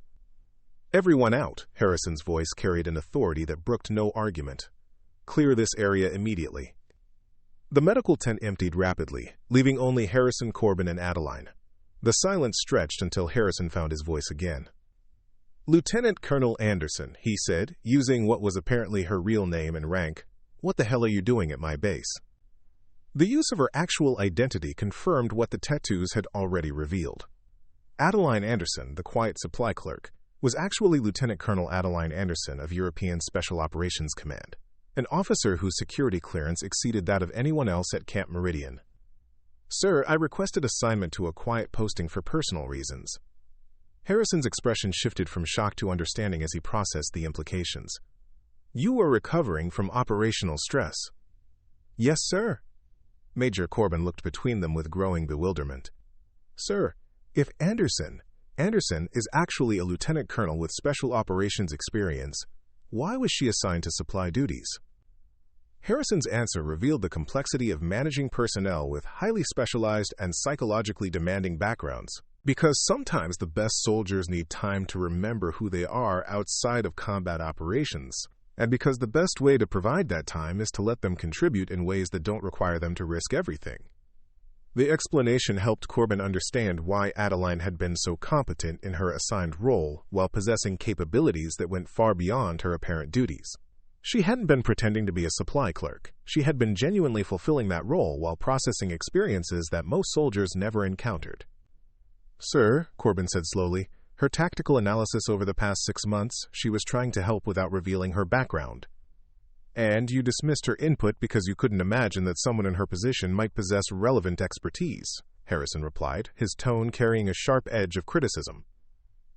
"Everyone out," Harrison's voice carried an authority that brooked no argument. "Clear this area immediately." The medical tent emptied rapidly, leaving only Harrison, Corbin, and Adeline. The silence stretched until Harrison found his voice again. "Lieutenant Colonel Anderson," he said, using what was apparently her real name and rank, "what the hell are you doing at my base?" The use of her actual identity confirmed what the tattoos had already revealed. Adeline Anderson, the quiet supply clerk, was actually Lieutenant Colonel Adeline Anderson of European Special Operations Command, an officer whose security clearance exceeded that of anyone else at Camp Meridian. "Sir, I requested assignment to a quiet posting for personal reasons." Harrison's expression shifted from shock to understanding as he processed the implications. "You are recovering from operational stress." "Yes, sir." Major Corbin looked between them with growing bewilderment. "Sir, if Anderson is actually a lieutenant colonel with special operations experience, why was she assigned to supply duties?" Harrison's answer revealed the complexity of managing personnel with highly specialized and psychologically demanding backgrounds. Because sometimes the best soldiers need time to remember who they are outside of combat operations, and because the best way to provide that time is to let them contribute in ways that don't require them to risk everything. The explanation helped Corbin understand why Adeline had been so competent in her assigned role while possessing capabilities that went far beyond her apparent duties. She hadn't been pretending to be a supply clerk. She had been genuinely fulfilling that role while processing experiences that most soldiers never encountered. "Sir," Corbin said slowly, "her tactical analysis over the past 6 months, she was trying to help without revealing her background. And you dismissed her input because you couldn't imagine that someone in her position might possess relevant expertise," Harrison replied, his tone carrying a sharp edge of criticism.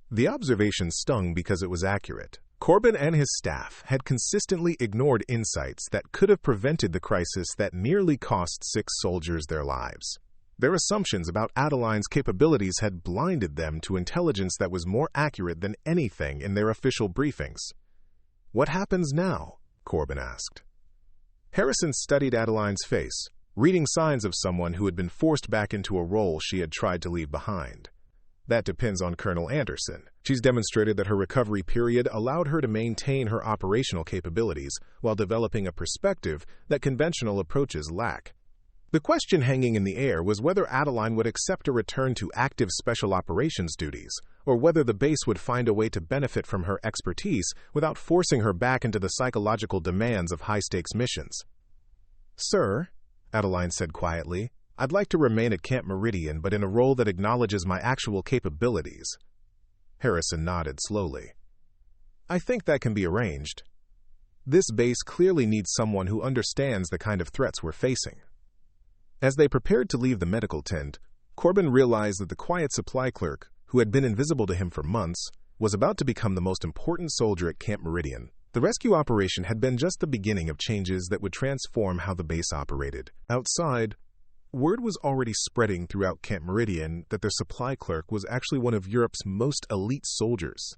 The observation stung because it was accurate. Corbin and his staff had consistently ignored insights that could have prevented the crisis that nearly cost 6 soldiers their lives. Their assumptions about Adeline's capabilities had blinded them to intelligence that was more accurate than anything in their official briefings. "What happens now?" Corbin asked. Harrison studied Adeline's face, reading signs of someone who had been forced back into a role she had tried to leave behind. "That depends on Colonel Anderson. She's demonstrated that her recovery period allowed her to maintain her operational capabilities while developing a perspective that conventional approaches lack." The question hanging in the air was whether Adeline would accept a return to active special operations duties, or whether the base would find a way to benefit from her expertise without forcing her back into the psychological demands of high-stakes missions. "Sir," Adeline said quietly, "I'd like to remain at Camp Meridian, but in a role that acknowledges my actual capabilities." Harrison nodded slowly. "I think that can be arranged. This base clearly needs someone who understands the kind of threats we're facing." As they prepared to leave the medical tent, Corbin realized that the quiet supply clerk, who had been invisible to him for months, was about to become the most important soldier at Camp Meridian. The rescue operation had been just the beginning of changes that would transform how the base operated. Outside, word was already spreading throughout Camp Meridian that their supply clerk was actually one of Europe's most elite soldiers.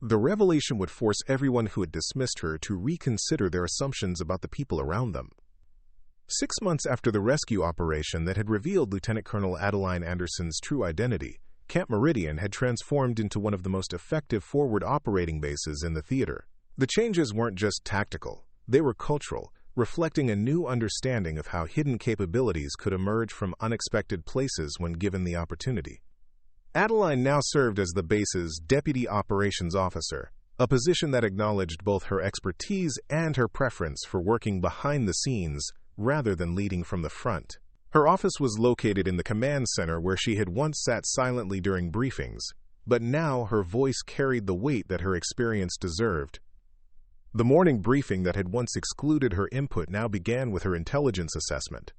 The revelation would force everyone who had dismissed her to reconsider their assumptions about the people around them. 6 months after the rescue operation that had revealed Lieutenant Colonel Adeline Anderson's true identity, Camp Meridian had transformed into one of the most effective forward operating bases in the theater. The changes weren't just tactical, they were cultural, reflecting a new understanding of how hidden capabilities could emerge from unexpected places when given the opportunity. Adeline now served as the base's Deputy Operations Officer, a position that acknowledged both her expertise and her preference for working behind the scenes rather than leading from the front. Her office was located in the command center where she had once sat silently during briefings, but now her voice carried the weight that her experience deserved. The morning briefing that had once excluded her input now began with her intelligence assessment.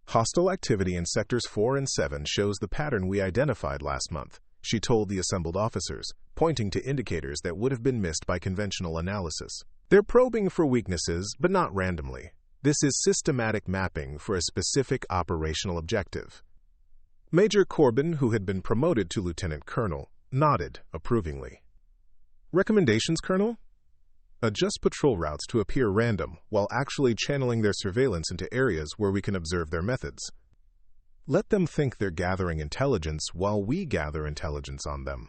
"Hostile activity in Sectors 4 and 7 shows the pattern we identified last month," she told the assembled officers, pointing to indicators that would have been missed by conventional analysis. "They're probing for weaknesses, but not randomly. This is systematic mapping for a specific operational objective." Major Corbin, who had been promoted to lieutenant colonel, nodded approvingly. "Recommendations, Colonel?" "Adjust patrol routes to appear random while actually channeling their surveillance into areas where we can observe their methods. Let them think they're gathering intelligence while we gather intelligence on them."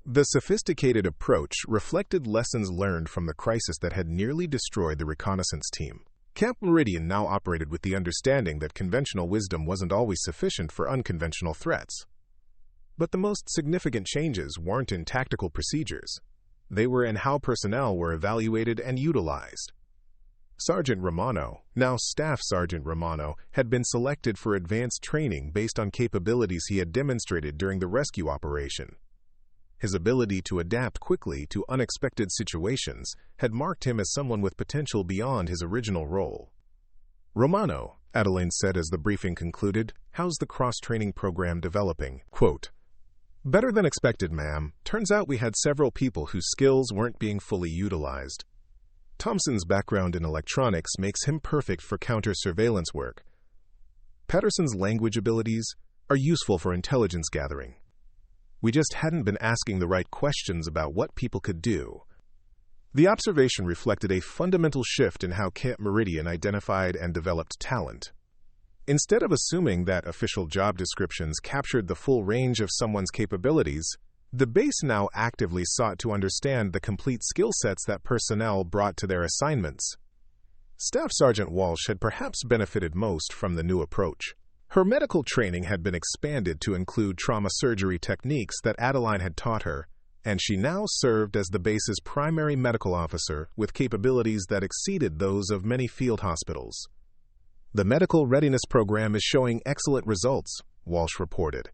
The sophisticated approach reflected lessons learned from the crisis that had nearly destroyed the reconnaissance team. Camp Meridian now operated with the understanding that conventional wisdom wasn't always sufficient for unconventional threats. But the most significant changes weren't in tactical procedures. They were in how personnel were evaluated and utilized. Sergeant Romano, now Staff Sergeant Romano, had been selected for advanced training based on capabilities he had demonstrated during the rescue operation. His ability to adapt quickly to unexpected situations had marked him as someone with potential beyond his original role. "Romano," Adeline said as the briefing concluded, "how's the cross-training program developing?" Quote, Better than expected, ma'am. Turns out we had several people whose skills weren't being fully utilized. Thompson's background in electronics makes him perfect for counter-surveillance work. Patterson's language abilities are useful for intelligence gathering. We just hadn't been asking the right questions about what people could do. The observation reflected a fundamental shift in how Camp Meridian identified and developed talent. Instead of assuming that official job descriptions captured the full range of someone's capabilities, the base now actively sought to understand the complete skill sets that personnel brought to their assignments. Staff Sergeant Walsh had perhaps benefited most from the new approach. Her medical training had been expanded to include trauma surgery techniques that Adeline had taught her, and she now served as the base's primary medical officer with capabilities that exceeded those of many field hospitals. The medical readiness program is showing excellent results, Walsh reported.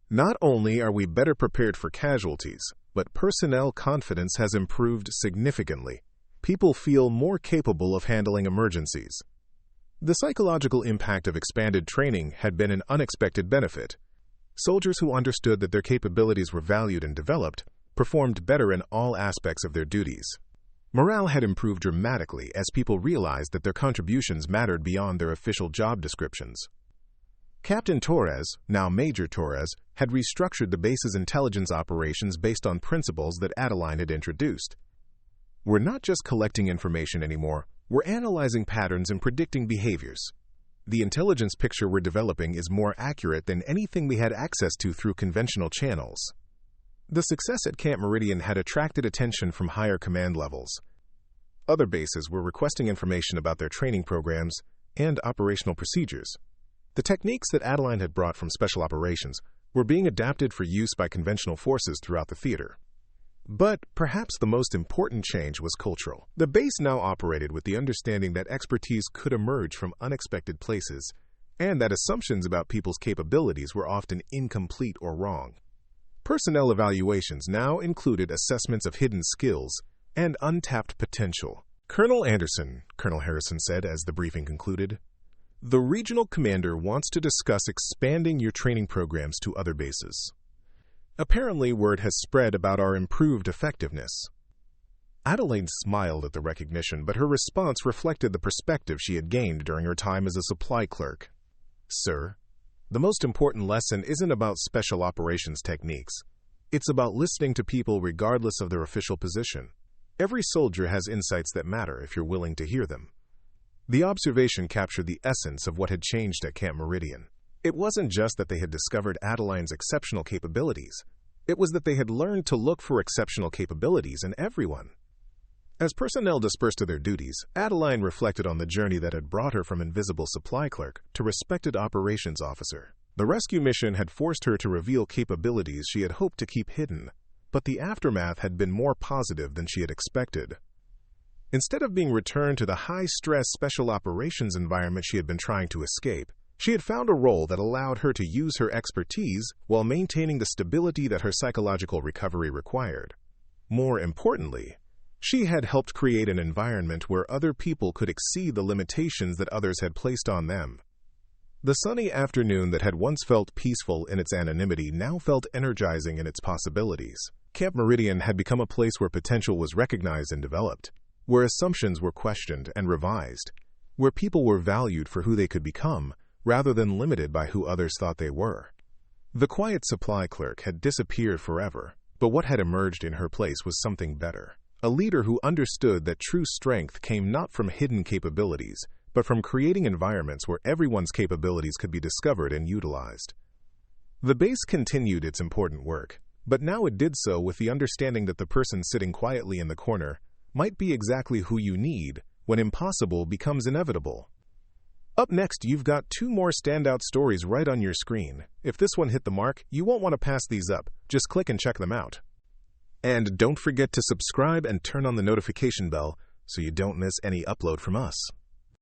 Not only are we better prepared for casualties, but personnel confidence has improved significantly. People feel more capable of handling emergencies. The psychological impact of expanded training had been an unexpected benefit. Soldiers who understood that their capabilities were valued and developed performed better in all aspects of their duties. Morale had improved dramatically as people realized that their contributions mattered beyond their official job descriptions. Captain Torres, now Major Torres, had restructured the base's intelligence operations based on principles that Adeline had introduced. We're not just collecting information anymore, we're analyzing patterns and predicting behaviors. The intelligence picture we're developing is more accurate than anything we had access to through conventional channels. The success at Camp Meridian had attracted attention from higher command levels. Other bases were requesting information about their training programs and operational procedures. The techniques that Adeline had brought from special operations were being adapted for use by conventional forces throughout the theater. But perhaps the most important change was cultural. The base now operated with the understanding that expertise could emerge from unexpected places, and that assumptions about people's capabilities were often incomplete or wrong. Personnel evaluations now included assessments of hidden skills and untapped potential. Colonel Anderson, Colonel Harrison said as the briefing concluded, "The regional commander wants to discuss expanding your training programs to other bases. Apparently, word has spread about our improved effectiveness." Adeline smiled at the recognition, but her response reflected the perspective she had gained during her time as a supply clerk. "Sir, the most important lesson isn't about special operations techniques. It's about listening to people regardless of their official position. Every soldier has insights that matter if you're willing to hear them." The observation captured the essence of what had changed at Camp Meridian. It wasn't just that they had discovered Adeline's exceptional capabilities. It was that they had learned to look for exceptional capabilities in everyone. As personnel dispersed to their duties, Adeline reflected on the journey that had brought her from invisible supply clerk to respected operations officer. The rescue mission had forced her to reveal capabilities she had hoped to keep hidden, but the aftermath had been more positive than she had expected. Instead of being returned to the high-stress special operations environment she had been trying to escape, she had found a role that allowed her to use her expertise while maintaining the stability that her psychological recovery required. More importantly, she had helped create an environment where other people could exceed the limitations that others had placed on them. The sunny afternoon that had once felt peaceful in its anonymity now felt energizing in its possibilities. Camp Meridian had become a place where potential was recognized and developed, where assumptions were questioned and revised, where people were valued for who they could become, rather than limited by who others thought they were. The quiet supply clerk had disappeared forever, but what had emerged in her place was something better. A leader who understood that true strength came not from hidden capabilities, but from creating environments where everyone's capabilities could be discovered and utilized. The base continued its important work, but now it did so with the understanding that the person sitting quietly in the corner might be exactly who you need when impossible becomes inevitable. Up next, you've got 2 more standout stories right on your screen. If this one hit the mark, you won't want to pass these up. Just click and check them out. And don't forget to subscribe and turn on the notification bell so you don't miss any upload from us.